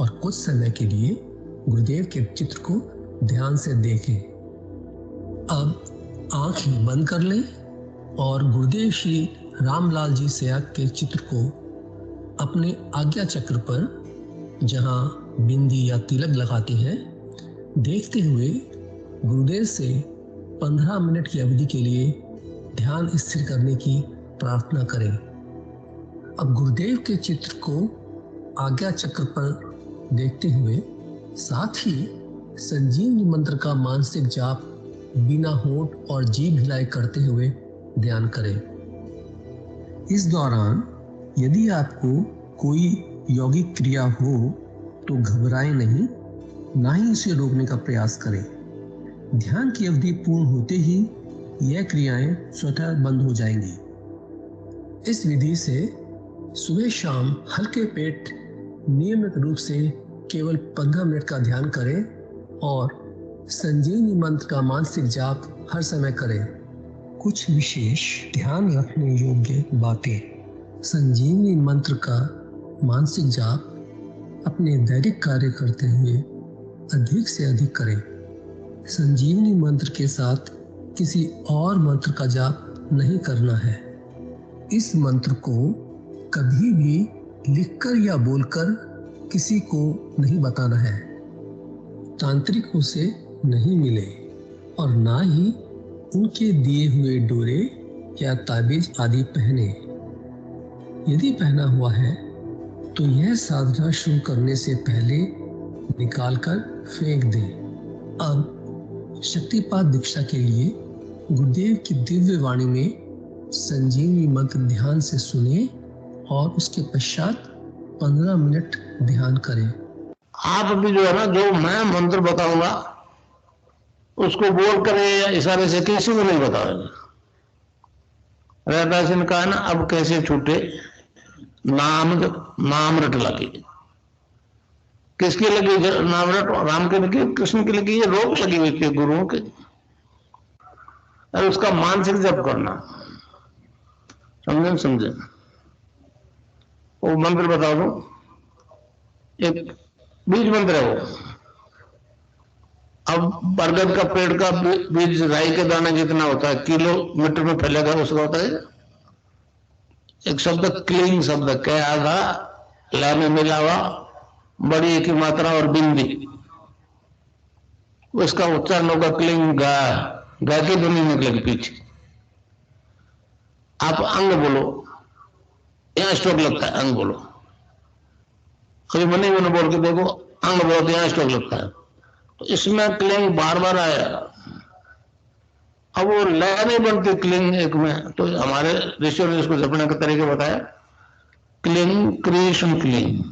और कुछ समय के लिए गुरुदेव के चित्र को ध्यान से देखें। अब आंखें बंद कर लें और गुरुदेव श्री रामलाल जी सयाग के चित्र को अपने आज्ञा चक्र पर, जहां बिंदी या तिलक लगाते हैं, देखते हुए गुरुदेव से 15 मिनट की अवधि के लिए ध्यान स्थिर करने की प्रार्थना करें। अब गुरुदेव के चित्र को आज्ञा चक्र पर देखते हुए साथ ही संजीवनी मंत्र का मानसिक जाप बिना होंठ और जीभ हिलाए करते हुए ध्यान करें। इस दौरान यदि आपको कोई यौगिक क्रिया हो तो घबराएं नहीं, ना ही उसे रोकने का प्रयास करें। ध्यान की अवधि पूर्ण होते ही यह क्रियाएं स्वतः बंद हो जाएंगी। इस विधि से सुबह शाम हल्के पेट नियमित रूप से केवल 15 मिनट का ध्यान करें और संजीवनी मंत्र का मानसिक जाप हर समय करें। कुछ विशेष ध्यान रखने योग्य बातें। संजीवनी मंत्र का मानसिक जाप अपने दैनिक कार्य करते हुए अधिक से अधिक करें। संजीवनी मंत्र के साथ किसी और मंत्र का जाप नहीं करना है। इस मंत्र को कभी भी लिखकर या बोलकर किसी को नहीं बताना है। तांत्रिकों से नहीं मिले और ना ही उनके दिए हुए डोरे या ताबीज आदि पहने। यदि पहना हुआ है तो यह साधना शुरू करने से पहले निकालकर फेंक दें। अब शक्तिपात दीक्षा के लिए गुरुदेव की दिव्य वाणी में संजीवनी मंत्र ध्यान से सुनिए और उसके पश्चात 15 मिनट ध्यान करें। आप अभी जो है ना, जो मैं मंत्र बताऊंगा उसको बोल करे या इशारे से किसी को नहीं बताओगे। रहता सिंह का है ना, अब कैसे छूटे नाम रट लगी। किसकी लगी नाम रट? राम की लगी, कृष्ण की लगी, ये रोग लगी हुई थी गुरुओं के। और उसका मानसिक जप करना, समझे? वो मंत्र बता दो, एक बीज मंत्र है वो। अब बरगद का पेड़ का बीज राई के दाने जितना होता है, किलोमीटर में फैलेगा, उसका होता है एक शब्द क्लीन शब्द क्या आधा ला में मिला हुआ, बड़ी की मात्रा और बिंदी, उसका उच्चारण होगा क्लीन गा। गा की ध्वनि निकलेगी पीछे। आप अंग बोलो, यहां स्ट्रोक लगता है, अंग बोलो। कभी मन ही मन बोल के देखो, अंग बोलो, यहां स्ट्रोक लगता है। तो इसमें क्लिंग बार बार आया। अब वो लय नहीं बनती क्लिंग एक में, तो हमारे ऋषियों ने इसको जपने का तरीके बताया। Cling Krishna cling,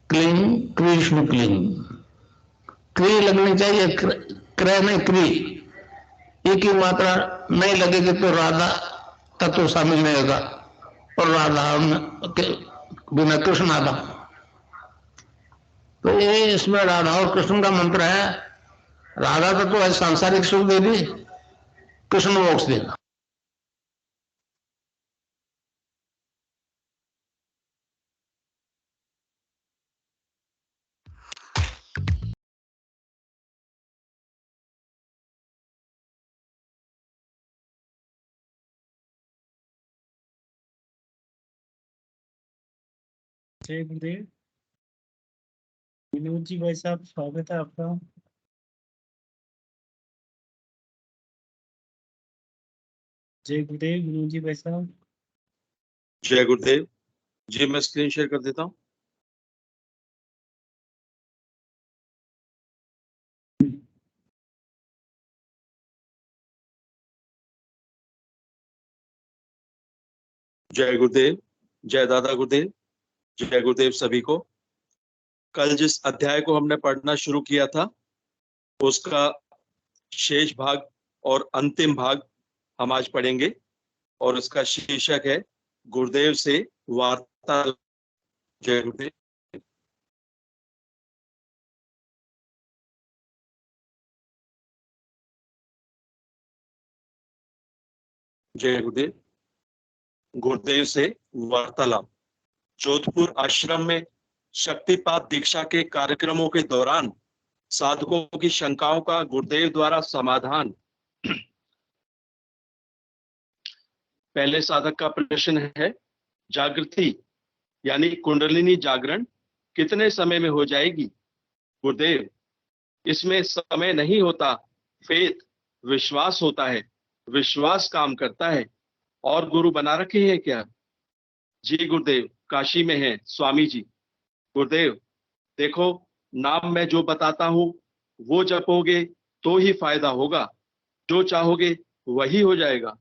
cling Krishna cling. क्री लगनी चाहिए, क्रय नहीं क्री। एक ही मात्रा नहीं लगेगी तो राधा तत्व शामिल नहीं होगा, और राधा के बिना कृष्ण आधा। तो ये इसमें राधा और कृष्ण का मंत्र है। राधा तत्व है सांसारिक सुख देगी, कृष्ण मोक्ष देगा। जय गुरुदेव। विनोद जी भाई साहब, स्वागत है आपका। जय गुरुदेव विनोद जी भाई साहब। जय गुरुदेव जी, मैं स्क्रीन शेयर कर देता हूँ। जय गुरुदेव, जय दादा गुरुदेव, जय गुरुदेव सभी को। कल जिस अध्याय को हमने पढ़ना शुरू किया था उसका शेष भाग और अंतिम भाग हम आज पढ़ेंगे, और उसका शीर्षक है गुरुदेव से वार्ता। जय गुरुदेव। जय गुरुदेव। गुरुदेव से वार्तालाप। जोधपुर आश्रम में शक्तिपात दीक्षा के कार्यक्रमों के दौरान साधकों की शंकाओं का गुरुदेव द्वारा समाधान। पहले साधक का प्रश्न है, जागृति यानी कुंडलिनी जागरण कितने समय में हो जाएगी? गुरुदेव, इसमें समय नहीं होता, फेथ विश्वास होता है, विश्वास काम करता है। और गुरु बना रखे हैं क्या? जी गुरुदेव, काशी में है स्वामी जी। गुरुदेव, देखो, नाम मैं जो बताता हूं वो जपोगे तो ही फायदा होगा, जो चाहोगे वही हो जाएगा।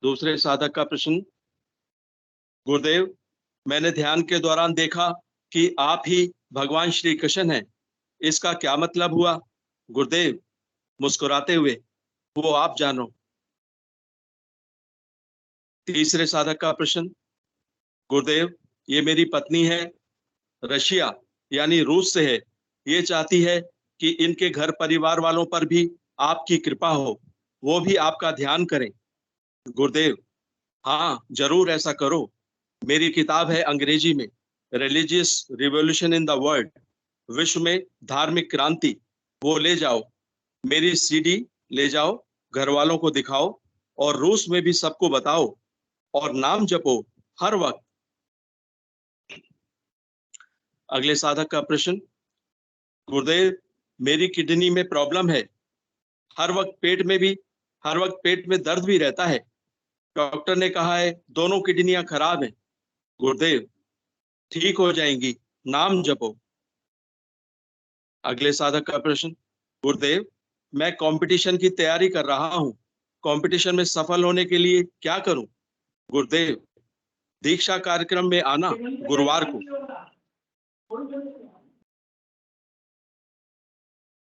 दूसरे साधक का प्रश्न, गुरुदेव, मैंने ध्यान के दौरान देखा कि आप ही भगवान श्री कृष्ण हैं, इसका क्या मतलब हुआ? गुरुदेव मुस्कुराते हुए, वो आप जानो। तीसरे साधक का प्रश्न, गुरुदेव, ये मेरी पत्नी है, रशिया यानी रूस से है, ये चाहती है कि इनके घर परिवार वालों पर भी आपकी कृपा हो, वो भी आपका ध्यान करें। गुरुदेव, हाँ जरूर ऐसा करो। मेरी किताब है अंग्रेजी में, religious revolution in the world, विश्व में धार्मिक क्रांति, वो ले जाओ। मेरी सीडी ले जाओ, घर वालों को दिखाओ और रूस में भी सबको बताओ, और नाम जपो हर वक्त। अगले साधक का प्रश्न, गुरुदेव, मेरी किडनी में प्रॉब्लम है, हर वक्त पेट में दर्द भी रहता है। डॉक्टर ने कहा है दोनों किडनियां खराब हैं। गुरुदेव, ठीक हो जाएंगी, नाम जपो। अगले साधक का प्रश्न, गुरुदेव, मैं कंपटीशन की तैयारी कर रहा हूं, कंपटीशन में सफल होने के लिए क्या करूं? गुरुदेव, दीक्षा कार्यक्रम में आना गुरुवार को।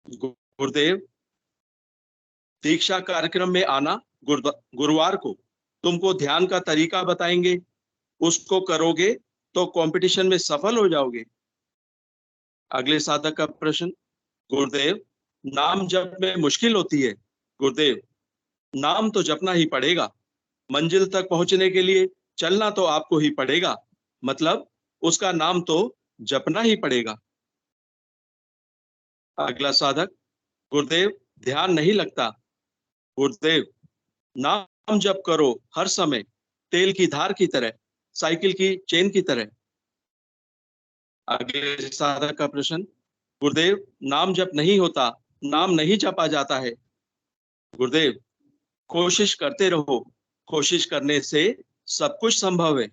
गुरुदेव, दीक्षा कार्यक्रम में आना गुरुवार को, तुमको ध्यान का तरीका बताएंगे, उसको करोगे तो कंपटीशन में सफल हो जाओगे। अगले साधक का प्रश्न, गुरुदेव, नाम जप में मुश्किल होती है। गुरुदेव, नाम तो जपना ही पड़ेगा, मंजिल तक पहुंचने के लिए चलना तो आपको ही पड़ेगा, मतलब उसका नाम तो जपना ही पड़ेगा। अगला साधक, गुरुदेव, ध्यान नहीं लगता। गुरुदेव, नाम जप करो हर समय, तेल की धार की तरह, साइकिल की चेन की तरह। अगले साधक का प्रश्न, गुरुदेव, नाम जप नहीं होता, नाम नहीं जपा जाता है। गुरुदेव, कोशिश करते रहो, कोशिश करने से सब कुछ संभव है।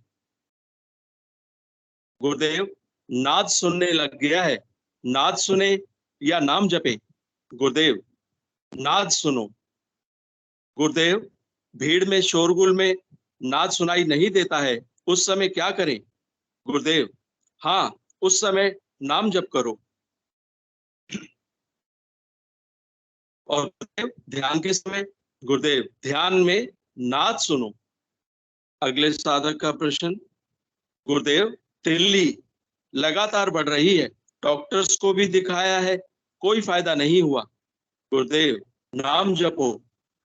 गुरुदेव, नाद सुनने लग गया है, नाद सुने या नाम जपे? गुरुदेव, नाद सुनो। गुरुदेव, भीड़ में शोरगुल में नाद सुनाई नहीं देता है, उस समय क्या करें? गुरुदेव, हाँ, उस समय नाम जप करो। और गुरुदेव, ध्यान के समय? गुरुदेव, ध्यान में नाद सुनो। अगले साधक का प्रश्न, गुरुदेव, तिल्ली लगातार बढ़ रही है, डॉक्टर्स को भी दिखाया है, कोई फायदा नहीं हुआ। गुरुदेव, नाम जपो,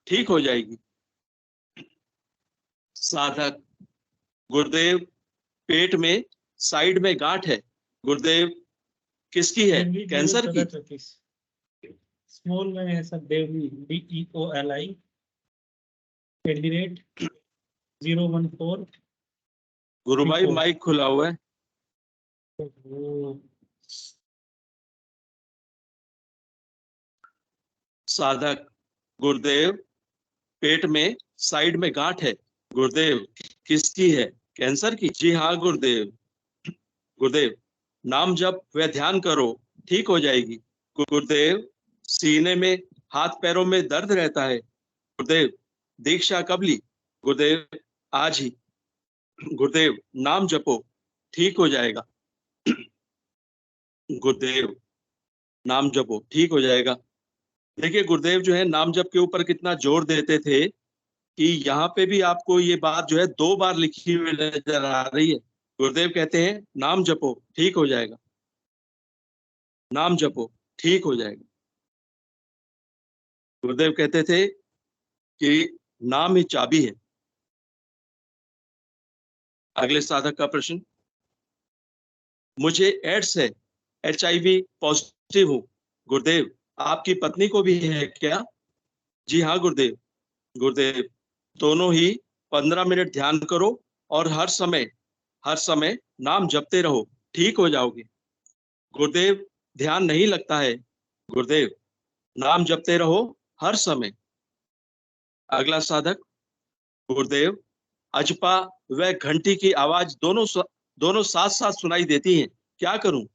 ठीक हो जाएगी। साधक, गुरुदेव, पेट में साइड में गांठ है, गुरुदेव किसकी है? कैंसर की? स्मॉल में है सब, देवली DEOLI @014। गुरु भाई माइक खुला हुआ है। साधक, गुरुदेव, पेट में साइड में गांठ है, गुरुदेव किसकी है? कैंसर की? जी हाँ गुरुदेव। गुरुदेव, नाम जप व ध्यान करो, ठीक हो जाएगी। गुरुदेव, सीने में हाथ पैरों में दर्द रहता है। गुरुदेव, दीक्षा कब ली? गुरुदेव, आज ही। गुरुदेव, नाम जपो, ठीक हो जाएगा। गुरुदेव, नाम जपो, ठीक हो जाएगा। देखिए गुरुदेव जो है नाम जप के ऊपर कितना जोर देते थे कि यहाँ पे भी आपको ये बात जो है 2 बार लिखी हुई नजर आ रही है। गुरुदेव कहते हैं नाम जपो, ठीक हो जाएगा, नाम जपो, ठीक हो जाएगा। गुरुदेव कहते थे कि नाम ही चाबी है। अगले साधक का प्रश्न, मुझे एड्स है, HIV पॉजिटिव हूँ। गुरुदेव, आपकी पत्नी को भी है क्या? जी हाँ गुरुदेव। गुरुदेव, दोनों ही 15 मिनट ध्यान करो और हर समय नाम जपते रहो, ठीक हो जाओगे। गुरुदेव, ध्यान नहीं लगता है। गुरुदेव, नाम जपते रहो हर समय। अगला साधक, गुरुदेव, अजपा व घंटी की आवाज दोनों साथ साथ सुनाई देती हैं, क्या करूं?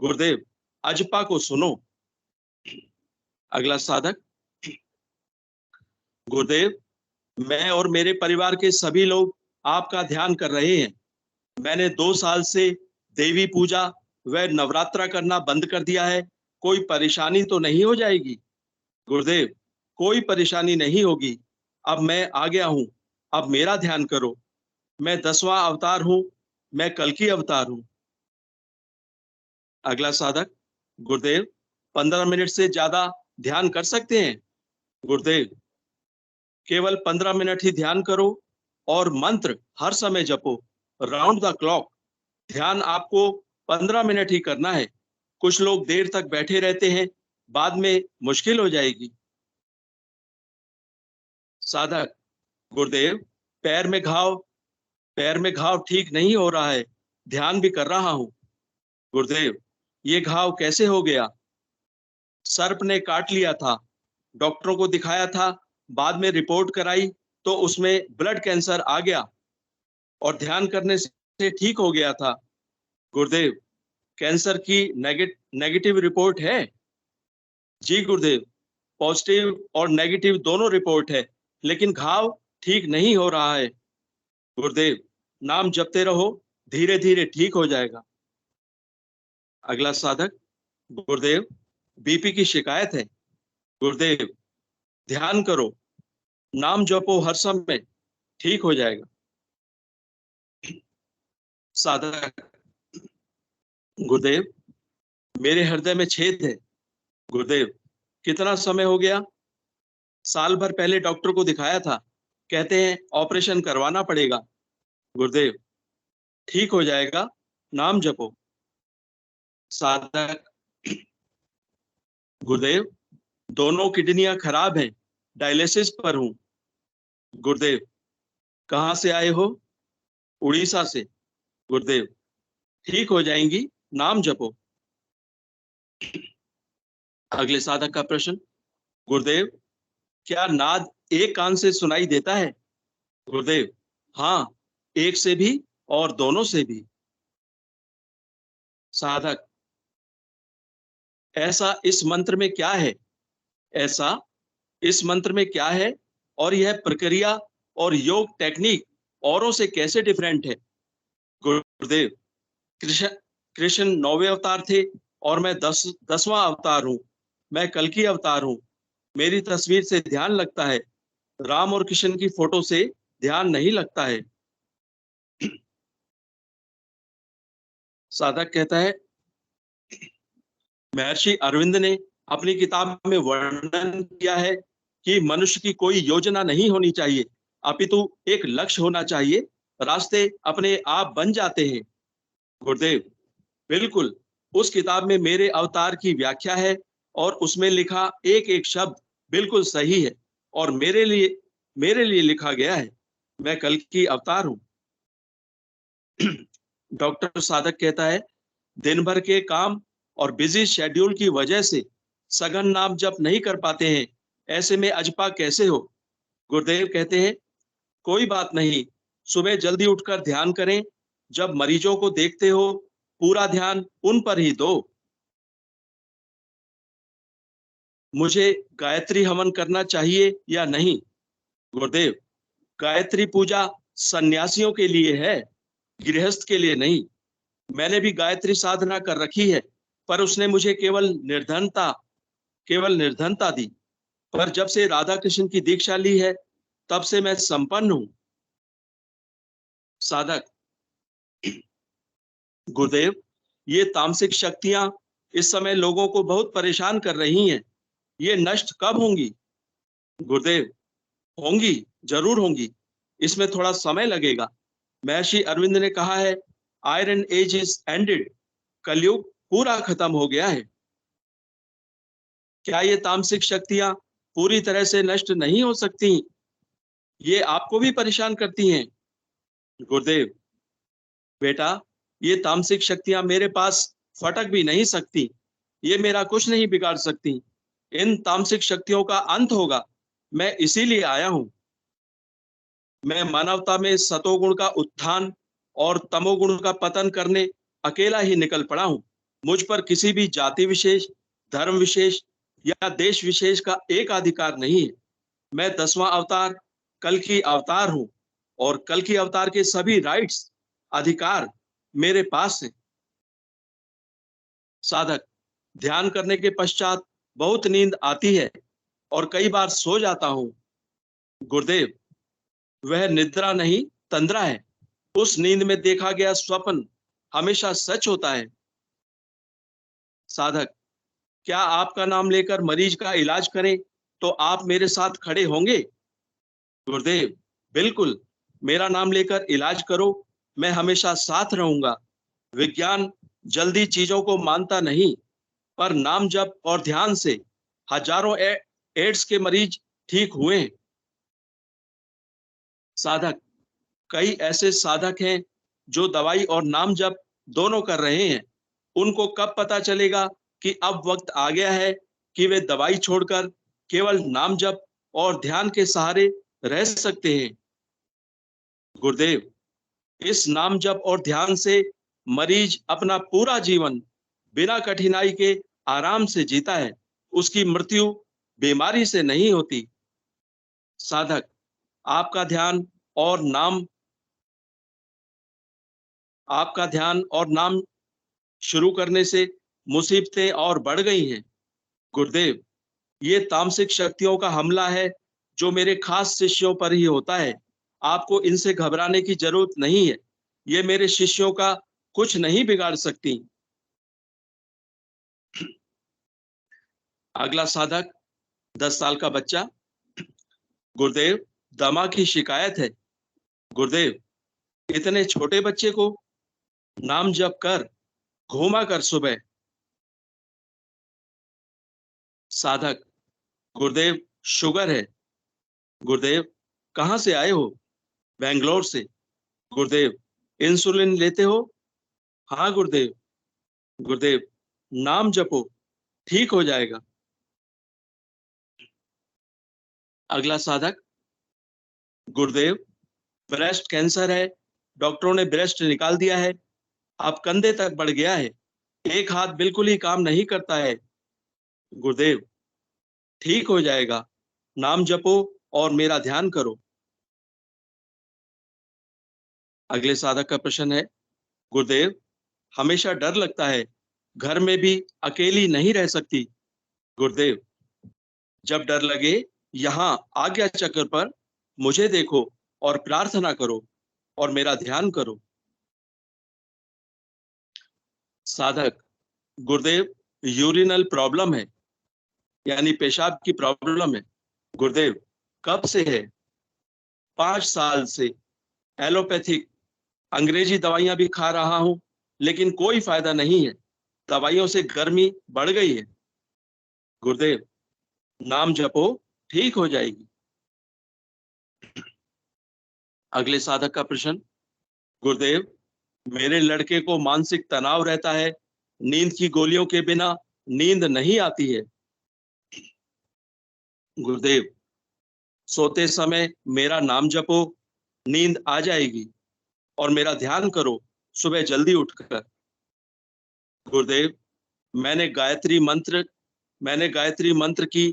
गुरुदेव, अजपा को सुनो। अगला साधक, गुरुदेव, मैं और मेरे परिवार के सभी लोग आपका ध्यान कर रहे हैं। मैंने 2 साल से देवी पूजा व नवरात्रा करना बंद कर दिया है। कोई परेशानी तो नहीं हो जाएगी? गुरुदेव, कोई परेशानी नहीं होगी। अब मैं आ गया हूँ, अब मेरा ध्यान करो। मैं 10वां अवतार हूँ, मैं कल्कि अवतार हूँ। अगला साधक, गुरुदेव, 15 मिनट से ज्यादा ध्यान कर सकते हैं? गुरुदेव, केवल 15 मिनट ही ध्यान करो और मंत्र हर समय जपो, राउंड द क्लॉक। ध्यान आपको 15 मिनट ही करना है। कुछ लोग देर तक बैठे रहते हैं, बाद में मुश्किल हो जाएगी। साधक, गुरुदेव, पैर में घाव ठीक नहीं हो रहा है, ध्यान भी कर रहा हूँ। गुरुदेव, ये घाव कैसे हो गया? सर्प ने काट लिया था, डॉक्टरों को दिखाया था, बाद में रिपोर्ट कराई तो उसमें ब्लड कैंसर आ गया और ध्यान करने से ठीक हो गया था। गुरुदेव, कैंसर की नेगेटिव रिपोर्ट है? जी गुरुदेव, पॉजिटिव और नेगेटिव दोनों रिपोर्ट है, लेकिन घाव ठीक नहीं हो रहा है। गुरुदेव, नाम जपते रहो, धीरे धीरे ठीक हो जाएगा। अगला साधक, गुरुदेव, BP की शिकायत है। गुरुदेव, ध्यान करो, नाम जपो हर समय, ठीक हो जाएगा। साधक, गुरुदेव, मेरे हृदय में छेद है। गुरुदेव, कितना समय हो गया? साल भर पहले डॉक्टर को दिखाया था, कहते हैं ऑपरेशन करवाना पड़ेगा। गुरुदेव, ठीक हो जाएगा, नाम जपो। साधक, गुरुदेव, दोनों किडनियां खराब हैं, डायलिसिस पर हूं। गुरुदेव, कहाँ से आए हो? उड़ीसा से। गुरुदेव, ठीक हो जाएंगी, नाम जपो। अगले साधक का प्रश्न, गुरुदेव, क्या नाद एक कान से सुनाई देता है? गुरुदेव, हाँ, एक से भी और दोनों से भी। साधक, ऐसा इस मंत्र में क्या है? ऐसा इस मंत्र में क्या है और यह प्रक्रिया और योग टेक्निक औरों से कैसे डिफरेंट है? गुरुदेव, कृष्ण 9वें अवतार थे और मैं 10वां अवतार हूँ। मैं कल्कि अवतार हूँ। मेरी तस्वीर से ध्यान लगता है, राम और कृष्ण की फोटो से ध्यान नहीं लगता है। साधक कहता है, महर्षि अरविंद ने अपनी किताब में वर्णन किया है कि मनुष्य की कोई योजना नहीं होनी चाहिए, अपितु एक लक्ष्य होना चाहिए, रास्ते अपने आप बन जाते हैं। गुरुदेव, बिल्कुल, उस किताब में मेरे अवतार की व्याख्या है और उसमें लिखा एक एक शब्द बिल्कुल सही है और मेरे लिए लिखा गया है। मैं कल की अवतार हूं। डॉक्टर साधक कहता है, दिन भर के काम और बिजी शेड्यूल की वजह से सघन नाम जप नहीं कर पाते हैं, ऐसे में अजपा कैसे हो? गुरुदेव कहते हैं, कोई बात नहीं, सुबह जल्दी उठकर ध्यान करें। जब मरीजों को देखते हो, पूरा ध्यान उन पर ही दो। मुझे गायत्री हवन करना चाहिए या नहीं? गुरुदेव, गायत्री पूजा सन्यासियों के लिए है, गृहस्थ के लिए नहीं। मैंने भी गायत्री साधना कर रखी है, पर उसने मुझे केवल निर्धनता दी। पर जब से राधा कृष्ण की दीक्षा ली है, तब से मैं संपन्न हूं। साधक, गुरुदेव, ये तामसिक शक्तियां इस समय लोगों को बहुत परेशान कर रही हैं, ये नष्ट कब होंगी? गुरुदेव, होंगी, जरूर होंगी, इसमें थोड़ा समय लगेगा। महर्षि अरविंद ने कहा है, आयरन एज इज एंडेड, कलयुग पूरा खत्म हो गया है। क्या ये तामसिक शक्तियां पूरी तरह से नष्ट नहीं हो सकती? ये आपको भी परेशान करती हैं। गुरुदेव, बेटा, ये तामसिक शक्तियां मेरे पास फटक भी नहीं सकती, ये मेरा कुछ नहीं बिगाड़ सकती। इन तामसिक शक्तियों का अंत होगा, मैं इसीलिए आया हूं। मैं मानवता में सतोगुण का उत्थान और तमोगुण का पतन करने अकेला ही निकल पड़ा हूं। मुझ पर किसी भी जाति विशेष, धर्म विशेष या देश विशेष का एक अधिकार नहीं है। मैं 10वां अवतार कल की अवतार हूं और कल की अवतार के सभी राइट्स, अधिकार मेरे पास है। साधक, ध्यान करने के पश्चात बहुत नींद आती है और कई बार सो जाता हूं। गुरुदेव, वह निद्रा नहीं तंद्रा है। उस नींद में देखा गया स्वप्न हमेशा सच होता है। साधक, क्या आपका नाम लेकर मरीज का इलाज करें तो आप मेरे साथ खड़े होंगे? गुरुदेव, बिल्कुल, मेरा नाम लेकर इलाज करो, मैं हमेशा साथ रहूंगा। विज्ञान जल्दी चीजों को मानता नहीं, पर नाम जप और ध्यान से हजारों एड्स के मरीज ठीक हुए हैं। साधक, कई ऐसे साधक हैं जो दवाई और नाम जप दोनों कर रहे हैं। उनको कब पता चलेगा कि अब वक्त आ गया है कि वे दवाई छोड़कर केवल नाम जप और ध्यान के सहारे रह सकते हैं? गुरुदेव, इस नाम जप और ध्यान से मरीज अपना पूरा जीवन बिना कठिनाई के आराम से जीता है। उसकी मृत्यु बीमारी से नहीं होती। साधक, आपका ध्यान और नाम शुरू करने से मुसीबतें और बढ़ गई हैं। गुरुदेव, ये तामसिक शक्तियों का हमला है जो मेरे खास शिष्यों पर ही होता है। आपको इनसे घबराने की जरूरत नहीं है। ये मेरे शिष्यों का कुछ नहीं बिगाड़ सकती। अगला साधक, 10 साल का बच्चा। गुरुदेव, दमा की शिकायत है। गुरुदेव, इतने छोटे बच्चे को नाम जप कर घूमा कर सुबह। साधक, गुरुदेव, शुगर है। गुरुदेव, कहाँ से आए हो? बेंगलोर से। गुरुदेव, इंसुलिन लेते हो? हाँ गुरुदेव। गुरुदेव, नाम जपो, ठीक हो जाएगा। अगला साधक। गुरुदेव, ब्रेस्ट कैंसर है, डॉक्टरों ने ब्रेस्ट निकाल दिया है, अब कंधे तक बढ़ गया है, एक हाथ बिल्कुल ही काम नहीं करता है। गुरुदेव, ठीक हो जाएगा, नाम जपो और मेरा ध्यान करो। अगले साधक का प्रश्न है, गुरुदेव, हमेशा डर लगता है, घर में भी अकेली नहीं रह सकती। गुरुदेव, जब डर लगे यहाँ आज्ञा चक्र पर मुझे देखो और प्रार्थना करो और मेरा ध्यान करो। साधक, गुरुदेव, यूरिनल प्रॉब्लम है, यानी पेशाब की प्रॉब्लम है। गुरुदेव, कब से है? 5 साल से। एलोपैथिक अंग्रेजी दवाइयां भी खा रहा हूं, लेकिन कोई फायदा नहीं है, दवाइयों से गर्मी बढ़ गई है। गुरुदेव, नाम जपो, ठीक हो जाएगी। अगले साधक का प्रश्न। गुरुदेव, मेरे लड़के को मानसिक तनाव रहता है, नींद की गोलियों के बिना नींद नहीं आती है। गुरुदेव, सोते समय मेरा नाम जपो, नींद आ जाएगी और मेरा ध्यान करो सुबह जल्दी उठकर। गुरुदेव, मैंने गायत्री मंत्र की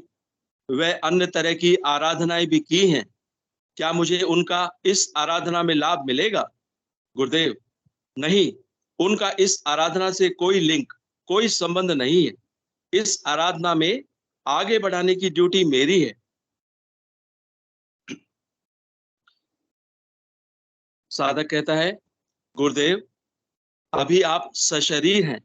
व अन्य तरह की आराधनाएं भी की हैं, क्या मुझे उनका इस आराधना में लाभ मिलेगा? गुरुदेव, नहीं, उनका इस आराधना से कोई लिंक, कोई संबंध नहीं है। इस आराधना में आगे बढ़ाने की ड्यूटी मेरी है। साधक कहता है, गुरुदेव, अभी आप सशरीर हैं,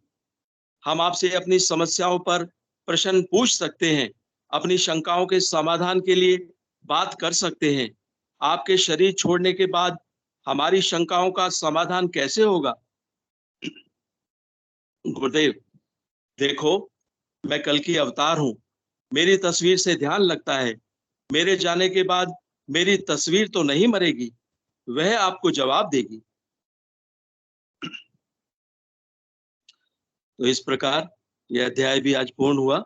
हम आपसे अपनी समस्याओं पर प्रश्न पूछ सकते हैं, अपनी शंकाओं के समाधान के लिए बात कर सकते हैं। आपके शरीर छोड़ने के बाद हमारी शंकाओं का समाधान कैसे होगा? गुरुदेव, देखो, मैं कल की अवतार हूँ। मेरी तस्वीर से ध्यान लगता है। मेरे जाने के बाद मेरी तस्वीर तो नहीं मरेगी, वह आपको जवाब देगी। तो इस प्रकार यह अध्याय भी आज पूर्ण हुआ।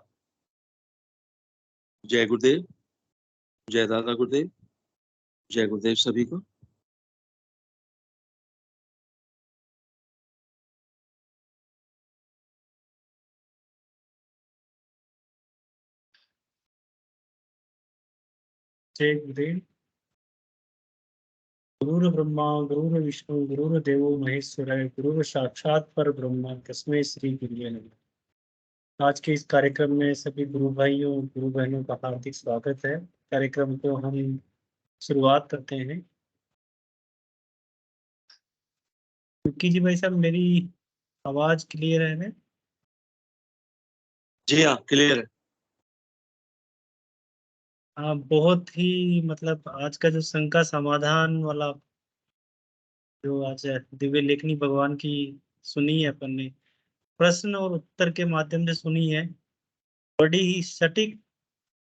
जय गुरुदेव, जय दादा गुरुदेव, जय गुरुदेव सभी को। जय गुरुदेव। गुरुर ब्रह्मा गुरुर विष्णु गुरुर देवो महेश्वराय गुरुर साक्षात पर ब्रह्मा तस्मै श्री गुरुवे नमः। आज के इस कार्यक्रम में सभी गुरु भाइयों गुरु बहनों का हार्दिक स्वागत है। कार्यक्रम को हम शुरुआत करते हैं। विक्की जी भाई साहब, मेरी आवाज क्लियर है ना? जी हाँ, क्लियर है। हाँ, बहुत ही मतलब आज का जो शंका समाधान वाला जो आज दिव्य लेखनी भगवान की सुनी है अपन ने, प्रश्न और उत्तर के माध्यम से सुनी है। बड़ी ही सटीक,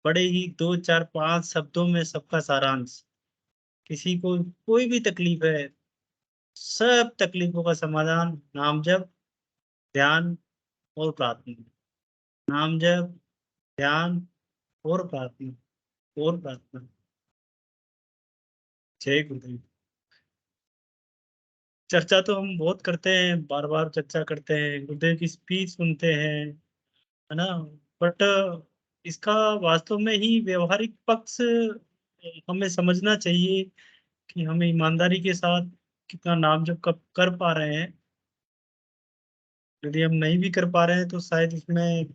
बड़े ही 2 4 5 शब्दों में सबका सारांश। किसी को कोई भी तकलीफ है, सब तकलीफों का समाधान नाम जप, ध्यान और प्रार्थना। नाम जप, ध्यान और प्रार्थना और प्रार्थना। जय गुरुदेव। चर्चा तो हम बहुत करते हैं, बार बार चर्चा करते हैं, गुरुदेव की स्पीच सुनते हैं, है ना? बट इसका वास्तव में ही व्यवहारिक पक्ष हमें समझना चाहिए कि हमें ईमानदारी के साथ कितना नाम जप कब कर पा रहे हैं। यदि हम नहीं भी कर पा रहे हैं तो शायद इसमें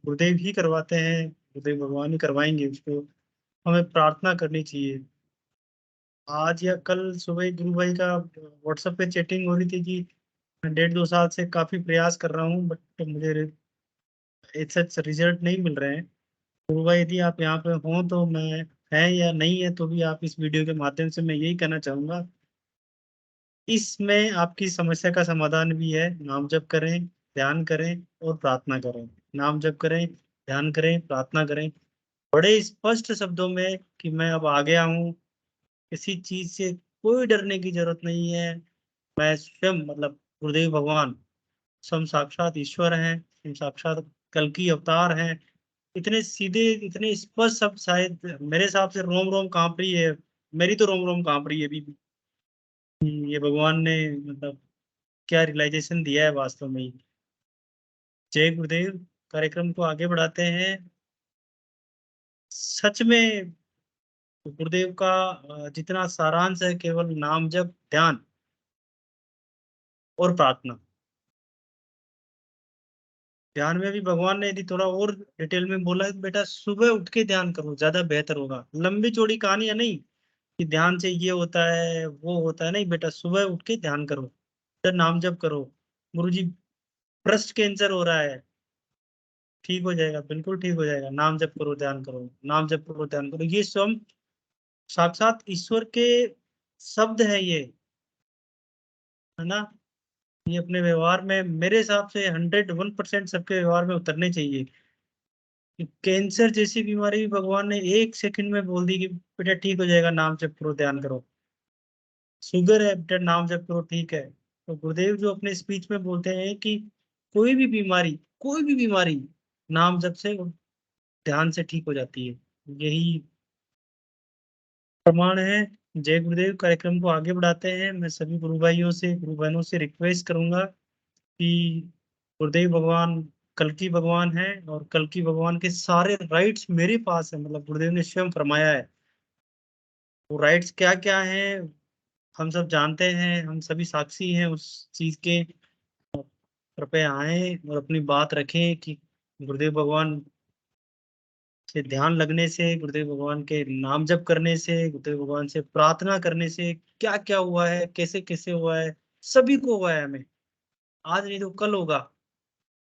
गुरुदेव ही करवाते हैं, गुरुदेव भगवान ही करवाएंगे उसको। हमें प्रार्थना करनी चाहिए। आज या कल सुबह गुरु भाई का व्हाट्सएप पे चैटिंग हो रही थी कि मैं 1.5 2 साल से काफी प्रयास कर रहा हूँ, बट मुझे सच रिजल्ट नहीं मिल रहे हैं। गुरु भाई, यदि आप यहाँ पे हों तो मैं, है या नहीं है तो भी आप इस वीडियो के माध्यम से मैं यही कहना चाहूंगा, इसमें आपकी समस्या का समाधान भी है। नाम जप करें, ध्यान करें और प्रार्थना करें। नाम जप करें, ध्यान करें, प्रार्थना करें, बड़े स्पष्ट शब्दों में कि मैं अब आ गया हूँ। किसी चीज से कोई डरने की जरूरत नहीं है। मैं स्वयं मतलब गुरुदेव भगवान स्वयं साक्षात ईश्वर हैं, स्वयं साक्षात कल की अवतार हैं। इतने सीधे, इतने स्पष्ट शब्द शायद मेरे हिसाब से रोम रोम कांप रही है। मेरी तो रोम रोम कांप रही है अभी भी। ये भगवान ने मतलब क्या रियलाइजेशन दिया है वास्तव में ही। जय गुरुदेव। कार्यक्रम को आगे बढ़ाते हैं। सच में गुरुदेव का जितना सारांश है, केवल नाम जप, ध्यान और प्रार्थना। ध्यान में भी भगवान ने यदि थोड़ा और डिटेल में बोला है कि बेटा सुबह उठ के ध्यान करो, ज्यादा बेहतर होगा। लंबी चौड़ी कहानियां नहीं कि ध्यान से ये होता है वो होता है, नहीं बेटा, सुबह उठ के ध्यान करो, फिर नाम जप करो। गुरुजी, ब्रेस्ट कैंसर हो रहा है, ठीक हो जाएगा, बिल्कुल ठीक हो जाएगा। नाम जप करो, ध्यान करो, नाम जप करो, ध्यान करो। ये स्वयं साक्षात ईश्वर के शब्द है ये, है ना? ये अपने व्यवहार में मेरे हिसाब से 101% सबके व्यवहार में उतरने चाहिए। कि कैंसर जैसी बीमारी भी भगवान ने 1 सेकंड में बोल दी कि बेटा ठीक हो जाएगा, नाम जप करो, ध्यान करो। शुगर है बेटा, नाम जप करो, ठीक है। तो गुरुदेव जो अपने स्पीच में बोलते हैं कि कोई भी बीमारी, कोई भी बीमारी नाम जप से, ध्यान से ठीक हो जाती है। यही प्रमाण है। जय गुरुदेव। कार्यक्रम को आगे बढ़ाते हैं। मैं सभी गुरु भाइयों से, गुरु बहनों से रिक्वेस्ट करूंगा कि गुरुदेव भगवान कल की भगवान है और कल की भगवान के सारे राइट्स मेरे पास है। मतलब गुरुदेव ने स्वयं फरमाया है। वो राइट्स क्या क्या हैं हम सब जानते हैं, हम सभी साक्षी हैं उस चीज के। कृपया आए और अपनी बात रखें कि गुरुदेव भगवान से ध्यान लगने से, गुरुदेव भगवान के नाम जप करने से, गुरुदेव भगवान से प्रार्थना करने से क्या क्या हुआ है, कैसे कैसे हुआ है। सभी को हुआ है हमें, आज नहीं तो कल होगा।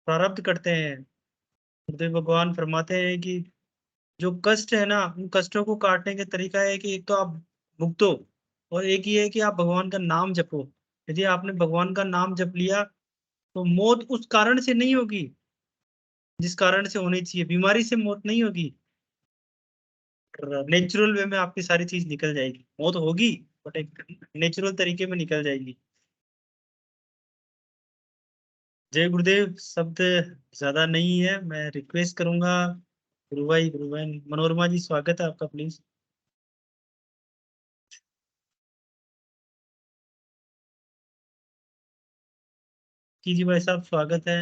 प्रारब्ध करते हैं। गुरुदेव भगवान फरमाते हैं कि जो कष्ट है ना, उन कष्टों को काटने का तरीका है कि एक तो आप भुगतो, और एक ही है कि आप भगवान का नाम जपो। यदि आपने भगवान का नाम जप लिया तो मौत उस कारण से नहीं होगी जिस कारण से होनी चाहिए, बीमारी से मौत नहीं होगी। नेचुरल वे में आपकी सारी चीज निकल जाएगी, मौत होगी बट एक नेचुरल तरीके में निकल जाएगी। जय गुरुदेव। शब्द ज्यादा नहीं है, मैं रिक्वेस्ट करूंगा गुरु भाई मनोरमा जी, स्वागत है आपका, प्लीज। जी भाई साहब, स्वागत है।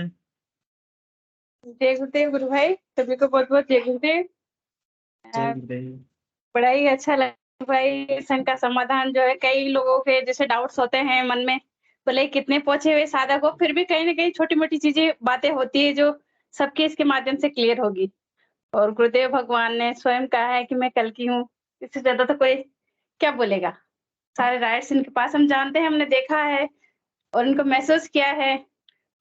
जय गुरुदेव गुरु भाई, सभी को बहुत बहुत जय गुरुदेव। जय गुरुदेव। बड़ा ही अच्छा लगा भाई, शंका समाधान जो है, कई लोगों के जैसे डाउट्स होते हैं मन में, भले ही कितने पहुंचे हुए साधक हो, फिर भी कहीं ना कहीं छोटी मोटी चीजें बातें होती है जो सबके इसके माध्यम से क्लियर होगी। और गुरुदेव भगवान ने स्वयं कहा है कि मैं कल की हूँ, इससे ज्यादा तो कोई क्या बोलेगा। सारे राइट्स इनके पास हम जानते हैं, हमने देखा है और इनको महसूस किया है।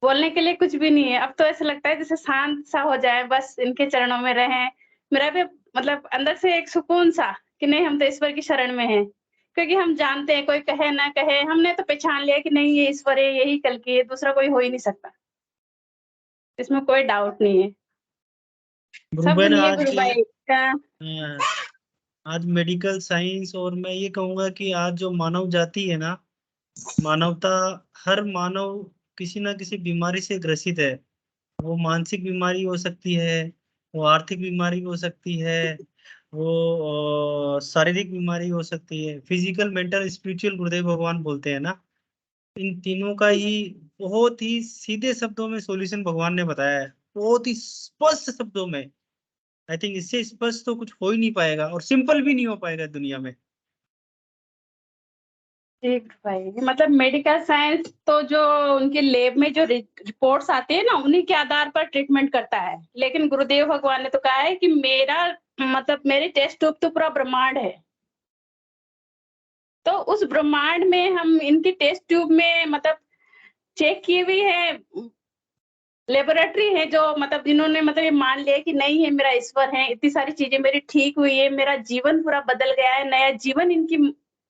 बोलने के लिए कुछ भी नहीं है। अब तो ऐसा लगता है जैसे शांत सा हो जाए, बस इनके चरणों में रहें। मेरा भी मतलब अंदर से एक सुकून सा कि नहीं, हम तो ईश्वर की शरण में हैं, क्योंकि हम जानते हैं, कोई कहे ना कहे, हमने तो पहचान लिया कि नहीं, ये ईश्वर है, यही कल की है, दूसरा कोई हो ही नहीं सकता, इसमें कोई डाउट नहीं है। गुरु सब बहन, दुनिया आज गुरु भाई का। आज मेडिकल साइंस और मैं ये कहूंगा कि आज जो मानव जाति है ना, मानवता, हर मानव किसी ना किसी बीमारी से ग्रसित है। वो मानसिक बीमारी हो सकती है, वो आर्थिक बीमारी हो सकती है, वो शारीरिक बीमारी हो सकती है, फिजिकल, मेंटल, स्पिरिचुअल, गुरुदेव भगवान बोलते हैं ना। इन तीनों का ही बहुत ही सीधे शब्दों में सॉल्यूशन भगवान ने बताया है, बहुत ही स्पष्ट शब्दों में। आई थिंक इससे स्पष्ट तो कुछ हो ही नहीं पाएगा और सिंपल भी नहीं हो पाएगा दुनिया में। ठीक भाई, मतलब मेडिकल साइंस तो जो उनके लैब में जो रिपोर्ट्स आते हैं ना, उन्हीं के आधार पर ट्रीटमेंट करता है। लेकिन गुरुदेव भगवान ने तो कहा है कि मेरा मतलब मेरी टेस्ट ट्यूब तो पूरा ब्रह्मांड है। तो उस ब्रह्मांड में हम इनकी टेस्ट ट्यूब में मतलब चेक की हुई है, लेबोरेटरी है जो मतलब जिन्होंने मतलब ये मान लिया कि नहीं है, मेरा ईश्वर है, इतनी सारी चीजें मेरी ठीक हुई है, मेरा जीवन पूरा बदल गया है, नया जीवन इनकी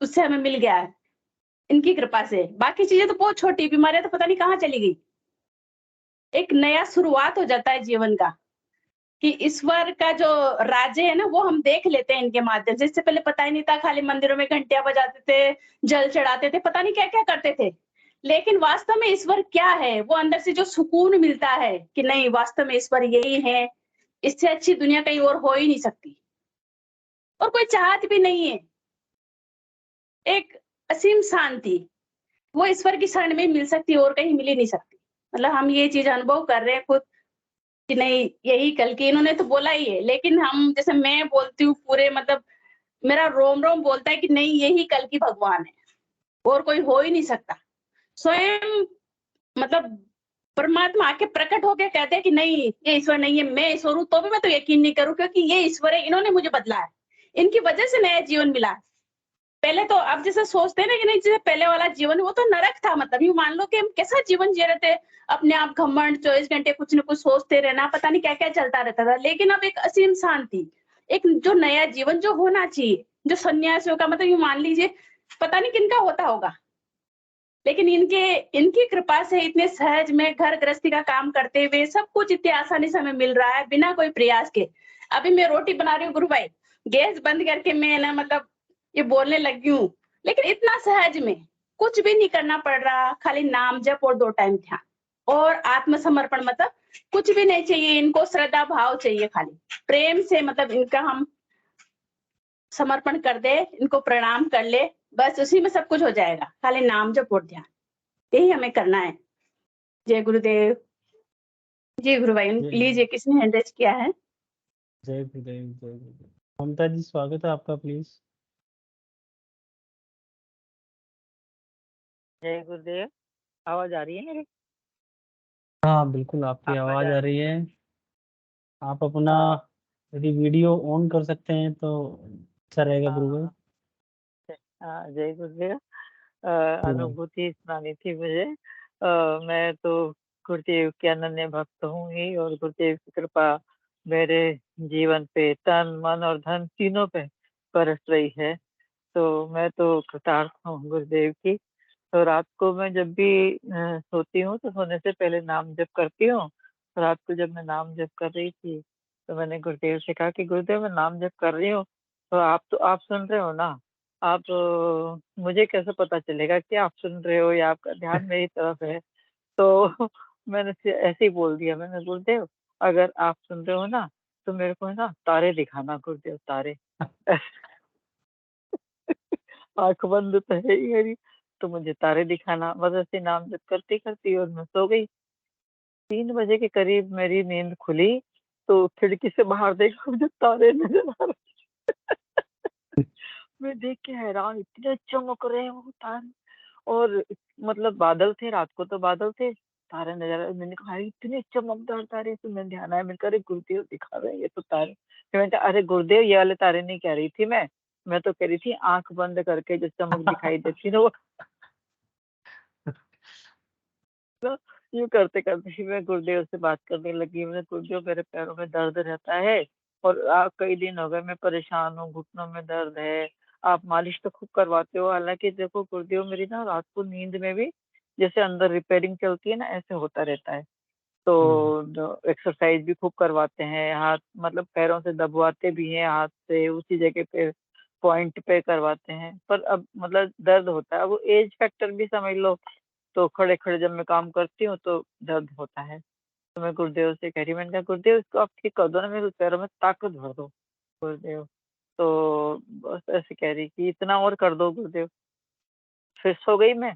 उससे हमें मिल गया है, इनकी कृपा से। बाकी चीजें तो बहुत छोटी, बीमारियां तो पता नहीं कहाँ चली गई। एक नया शुरुआत हो जाता है जीवन का, कि ईश्वर का जो राज्य है ना, वो हम देख लेते हैं इनके माध्यम से। इससे पहले पता ही नहीं था, खाली मंदिरों में घंटियां बजाते थे, जल चढ़ाते थे, पता नहीं क्या क्या करते थे। लेकिन वास्तव में ईश्वर क्या है, वो अंदर से जो सुकून मिलता है कि नहीं, वास्तव में ईश्वर यही है, इससे अच्छी दुनिया कहीं और हो ही नहीं सकती, और कोई चाहत भी नहीं है। एक असीम शांति वो ईश्वर की शरण में मिल सकती है, और कहीं मिल ही नहीं सकती। मतलब हम ये चीज अनुभव कर रहे हैं खुद कि नहीं, यही कल की, इन्होंने तो बोला ही है, लेकिन हम जैसे मैं बोलती हूँ पूरे मतलब मेरा रोम रोम बोलता है कि नहीं, यही कल की भगवान है, और कोई हो ही नहीं सकता। स्वयं मतलब परमात्मा आके प्रकट होके कहते हैं कि नहीं, ये ईश्वर नहीं है, मैं ईश्वर हूँ, तो भी मैं तो यकीन नहीं करूँ, क्योंकि ये ईश्वर है, इन्होंने मुझे बदला है, इनकी वजह से नया जीवन मिला है। पहले तो अब जैसे सोचते हैं ना कि नहीं, जैसे पहले वाला जीवन वो तो नरक था। मतलब यूं मान लो कि हम कैसा जीवन जी रहे थे, अपने आप घमंड, 24 घंटे कुछ न कुछ सोचते रहना, पता नहीं क्या क्या चलता रहता था। लेकिन अब एक असीम शांति, एक जो नया जीवन जो होना चाहिए, जो सन्यासियों का मतलब यूं मान लीजिए, पता नहीं किनका होता होगा, लेकिन इनकी कृपा से इतने सहज में घर गृहस्थी का काम करते हुए सब कुछ इतनी आसानी से हमें मिल रहा है, बिना कोई प्रयास के। अभी मैं रोटी बना रही हूँ गुरु भाई, गैस बंद करके मैं ना मतलब ये बोलने लगी हूँ, लेकिन इतना सहज में, कुछ भी नहीं करना पड़ रहा, खाली नाम जप और 2 टाइम ध्यान और आत्मसमर्पण। मतलब कुछ भी नहीं चाहिए इनको, श्रद्धा भाव चाहिए, खाली प्रेम से मतलब इनका हम समर्पण कर दे, इनको प्रणाम कर ले, बस उसी में सब कुछ हो जाएगा। खाली नाम जप और ध्यान, यही हमें करना है। जय गुरुदेव। जी गुरु भाई, लीजिए, किसने हैंड रेज किया है? जय गुरुदेव, जय गुरुदेव। ममता जी, स्वागत है आपका, प्लीज। जय गुरुदेव। आवाज आ रही है मेरी? हाँ बिल्कुल, आपकी आवाज आ रही है। आप अपना यदि वीडियो ऑन कर सकते हैं तो अच्छा रहेगा गुरु भाई। जय गुरुदेव। अनुभूति सुनानी थी मुझे। मैं तो गुरुदेव के अनन्य भक्त हूँ ही, और गुरुदेव की कृपा मेरे जीवन पे तन मन और धन तीनों पे बरस रही है। तो मैं तो कृतार्थ हूँ गुरुदेव की। तो रात को मैं जब भी सोती हूँ तो सोने से पहले नाम जप करती हूँ। तो रात को जब मैं नाम जप कर रही थी तो मैंने गुरुदेव से कहा कि गुरुदेव मैं नाम जप कर रही हूँ, तो आप सुन रहे हो ना? आप मुझे कैसे पता चलेगा कि आप सुन रहे हो या आपका ध्यान मेरी तरफ है? तो मैंने ऐसे ही बोल दिया, मैंने गुरुदेव अगर आप सुन रहे हो ना तो मेरे को है ना तारे दिखाना गुरुदेव, तारे। आंख बंद तो है ही मेरी, तो मुझे तारे दिखाना। बस ऐसे नाम जप करती करती और मैं सो गई। 3 बजे के करीब मेरी नींद खुली तो खिड़की से बाहर देखा, मुझे तारे नजर आ रहे। मैं देख के हैरान, इतने चमक रहे हैं वो तारे। और मतलब बादल थे, रात को तो बादल थे, तारे नजर आ रहे। मैंने कहा "अरे, इतने चमकदार तारे"। तो मैंने ध्यान आया, मैंने कहा अरे गुरुदेव दिखा रहे हैं ये तो तारे। फिर मैंने कहा अरे गुरुदेव ये वाले तारे नहीं कह रही थी मैं तो कह रही थी आंख बंद करके जो चमक दिखाई देती ना वो। यूं करते करते ही मैं गुरुदेव से बात करने लगी। मैंने गुरुदेव मेरे पैरों में दर्द रहता है और कई दिन हो गए मैं परेशान हूँ, घुटनों में दर्द है, आप मालिश तो खूब करवाते हो। हालांकि देखो गुरुदेव मेरी ना रात को नींद में भी जैसे अंदर रिपेयरिंग चलती है ना, ऐसे होता रहता है। तो एक्सरसाइज भी खूब करवाते हैं, हाथ मतलब पैरों से दबवाते भी हैं, हाथ से उसी जगह पे पॉइंट पे करवाते हैं। पर अब मतलब दर्द होता है, वो एज फैक्टर भी समझ लो। तो खड़े खड़े जब मैं काम करती हूँ तो दर्द होता है। तो मैं गुरुदेव से कह रही, मैंने कहा गुरुदेव इसको आप ठीक कर दो ना, मेरे पैरों में ताकत भर दो गुरुदेव। तो बस ऐसे कह रही कि इतना और कर दो गुरुदेव। फिर सो गई मैं।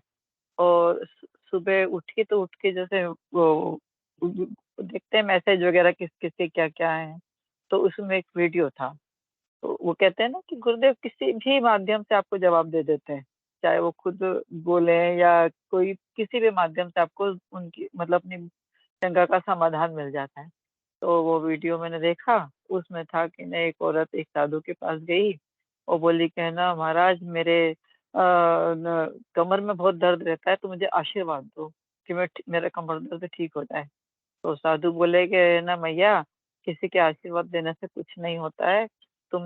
और सुबह उठी तो उठ के जैसे वो देखते हैं मैसेज वगैरह किस किस के क्या क्या है। तो उसमें एक वीडियो था। तो वो कहते हैं ना कि गुरुदेव किसी भी माध्यम से आपको जवाब दे देते हैं, चाहे वो खुद बोले या कोई किसी भी माध्यम से आपको उनकी मतलब अपनी शंका का समाधान मिल जाता है। तो वो वीडियो मैंने देखा, उसमें था कि ना एक औरत एक साधु के पास गई और बोली कि है ना महाराज मेरे कमर में बहुत दर्द रहता है, तो मुझे आशीर्वाद दो कि मेरा कमर दर्द ठीक हो जाए। तो साधु बोले कि ना मैया किसी के आशीर्वाद देने से कुछ नहीं होता है, तू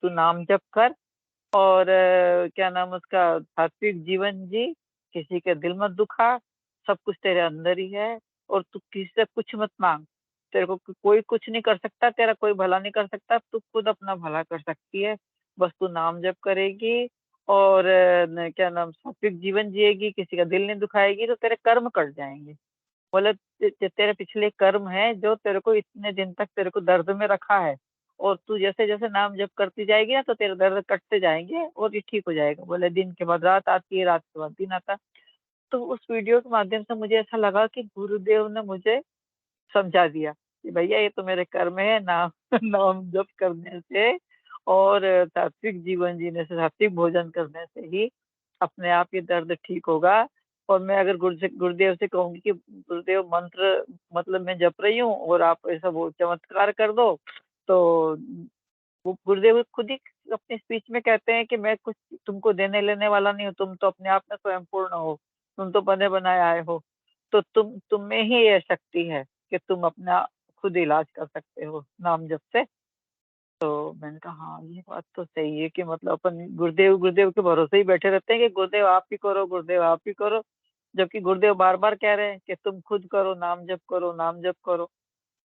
नाम जप कर और क्या नाम उसका सात्विक जीवन जी, किसी के दिल मत दुखा, सब कुछ तेरे अंदर ही है। और तू किसी से कुछ मत मांग, तेरे को कोई कुछ नहीं कर सकता, तेरा कोई भला नहीं कर सकता, तू खुद अपना भला कर सकती है। बस तू नाम जप करेगी और क्या नाम सात्विक जीवन जिएगी, किसी का दिल नहीं दुखाएगी, तो तेरे कर्म कट जाएंगे। बोले तेरे पिछले कर्म है जो तेरे को इतने दिन तक तेरे को दर्द में रखा है, और तू जैसे जैसे नाम जप करती जाएगी ना तो तेरे दर्द कटते जाएंगे और ये ठीक हो जाएगा। बोले दिन के बाद रात आती है, रात के बाद दिन आता। तो उस वीडियो के माध्यम से मुझे ऐसा लगा कि गुरुदेव ने मुझे समझा दिया कि भैया ये तो मेरे कर्म है, नाम नाम जप करने से और सात्विक जीवन जीने से, सात्विक भोजन करने से ही अपने आप ये दर्द ठीक होगा। और मैं अगर गुरुदेव से कहूंगी कि गुरुदेव मंत्र मतलब मैं जप रही हूँ और आप ऐसा वो चमत्कार कर दो, तो वो गुरुदेव खुद ही अपनी स्पीच में कहते हैं कि मैं कुछ तुमको देने लेने वाला नहीं हूँ, तुम तो अपने आप में स्वयं पूर्ण हो, तुम तो बने बनाए आए हो। तो तुम में ही ये शक्ति है कि तुम अपना खुद इलाज कर सकते हो नाम जप से। तो मैंने कहा हाँ ये बात तो सही है कि मतलब अपन गुरुदेव गुरुदेव के भरोसे ही बैठे रहते हैं कि गुरुदेव आप ही करो, गुरुदेव आप ही करो, जबकि गुरुदेव बार बार कह रहे हैं कि तुम खुद करो, नाम जप करो, नाम जप करो।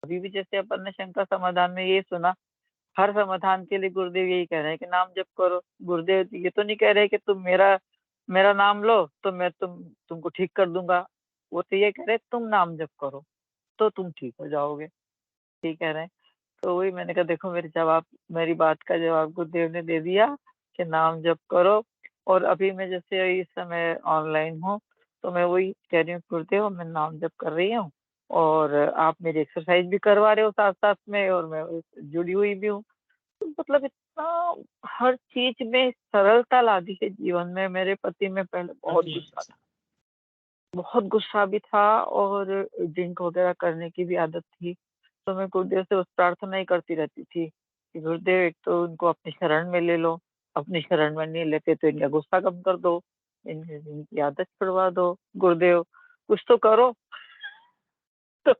अभी भी जैसे अपन ने शंका समाधान में ये सुना, हर समाधान के लिए गुरुदेव यही कह रहे हैं कि नाम जप करो। गुरुदेव ये तो नहीं कह रहे कि तुम मेरा मेरा नाम लो तो मैं तुमको ठीक कर दूंगा। वो तो ये कह रहे तुम नाम जप करो तो तुम ठीक हो जाओगे, ठीक कह रहे हैं। तो वही मैंने कहा देखो मेरी बात का जवाब गुरुदेव ने दे दिया कि नाम जप करो। और अभी मैं जैसे इस समय ऑनलाइन हूँ तो मैं वही कह रही हूँ गुरुदेव मैं नाम जप कर रही हूँ और आप मेरी एक्सरसाइज भी करवा रहे हो साथ साथ में, और मैं जुड़ी हुई भी हूँ। तो मतलब इतना हर चीज में सरलता ला दी है जीवन में। मेरे पति में पहले बहुत गुस्सा भी था और ड्रिंक वगैरह करने की भी आदत थी। तो मैं गुरुदेव से बस प्रार्थना ही करती रहती थी कि गुरुदेव एक तो उनको अपनी शरण में ले लो, अपनी शरण में नहीं लेते तो इनका गुस्सा कम कर दो, इनकी आदत छुड़वा दो, गुरुदेव कुछ तो करो। तो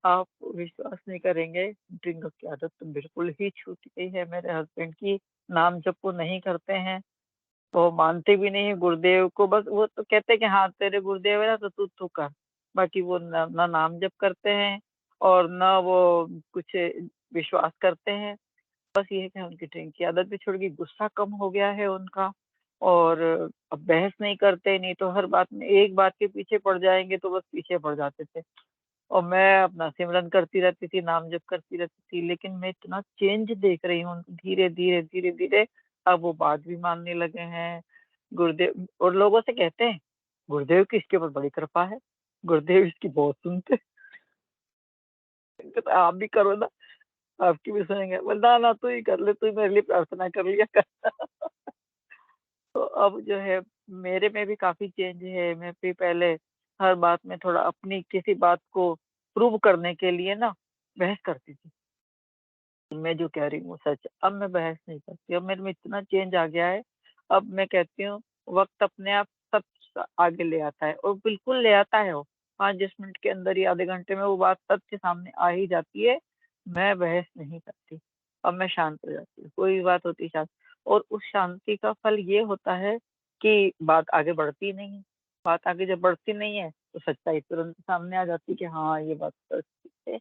आप विश्वास नहीं करेंगे, ड्रिंक की आदत तो बिल्कुल ही छूट गई है मेरे हस्बैंड की। नाम जब वो नहीं करते हैं वो मानते भी नहीं है गुरुदेव को, बस वो तो कहते हैं कि हाँ तेरे गुरुदेव है ना तो तू कर। बाकी वो ना नाम जप करते हैं और ना वो कुछ विश्वास करते हैं। बस ये है कि उनकी ड्रिंक की आदत भी छुड़ गई, गुस्सा कम हो गया है उनका, और अब बहस नहीं करते, नहीं तो हर बात में एक बात के पीछे पड़ जाएंगे तो बस पीछे पड़ जाते थे। और मैं अपना सिमरन करती रहती थी, नाम जप करती रहती थी, लेकिन मैं इतना चेंज देख रही हूँ धीरे धीरे धीरे धीरे। अब वो बात भी मानने लगे हैं गुरुदेव, और लोगों से कहते हैं गुरुदेव की इसके ऊपर बड़ी कृपा है, गुरुदेव इसकी बहुत सुनते। तो आप भी करो ना, आपकी भी सुनेंगे। बोला ना तू ही कर ले, तू ही मेरे लिए प्रार्थना कर लिया कर। तो अब जो है मेरे में भी काफी चेंज है। मैं भी पहले हर बात में थोड़ा अपनी किसी बात को प्रूव करने के लिए ना बहस करती थी, मैं जो कह रही हूँ सच है। अब मैं बहस नहीं करती, अब मेरे में इतना चेंज आ गया है। अब मैं कहती हूँ वक्त अपने आप सब आगे ले आता है, और बिल्कुल ले आता है। वो 5-10 मिनट के अंदर ही, आधे घंटे में वो बात सत्य सामने आ ही जाती है। मैं बहस नहीं करती, अब मैं शांत हो जाती हूँ, कोई भी बात होती शांत। और उस शांति का फल ये होता है कि बात आगे बढ़ती नहीं है। बात आगे जब बढ़ती नहीं है तो सच्चाई तुरंत सामने आ जाती है कि हाँ ये बात सच है।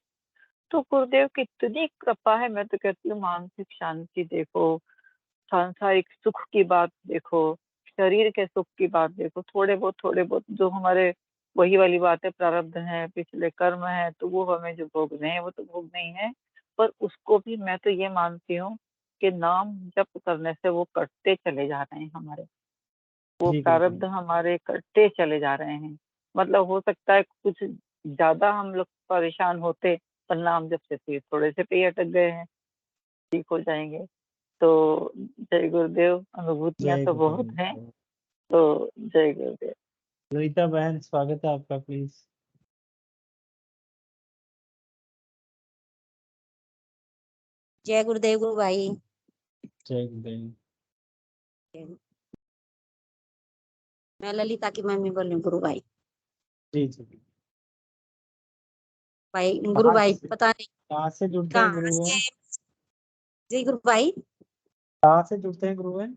तो गुरुदेव की इतनी कृपा है, मैं तो कहती हूँ मानसिक शांति देखो, सांसारिक सुख की बात देखो, शरीर के सुख की बात देखो, थोड़े बहुत जो हमारे वही वाली बात है, प्रारब्ध है, पिछले कर्म है, तो वो हमें जो भोगने हैं वो तो भोगने ही है। पर उसको भी मैं तो ये मानती हूँ कि नाम जप करने से वो कटते चले जा रहे हैं हमारे, वो जी गुरुजी। प्रारब्ध हमारे कटते चले जा रहे हैं। मतलब हो सकता है कुछ ज्यादा हम लोग परेशान होते, पर नाम जप से फिर थोड़े से पे ही अटक गए हैं, ठीक हो जाएंगे। तो जय गुरुदेव, अनुभूतियां जय तो बहुत हैं। गुरुदेव। तो जय गुरुदेव। ललिता बहन स्वागत है आपका, प्लीज। जय गुरुदेव गुरु भाई। जय गुरुदेव। मैं ललिता की मम्मी बोल रही हूँ गुरु भाई। जी जी। भाई गुरु भाई पता नहीं कहाँ से जुड़ते हैं कहाँ गुरु से। बहन? जी गुरु भाई। कहाँ से जुड़ते हैं गुरु बहन?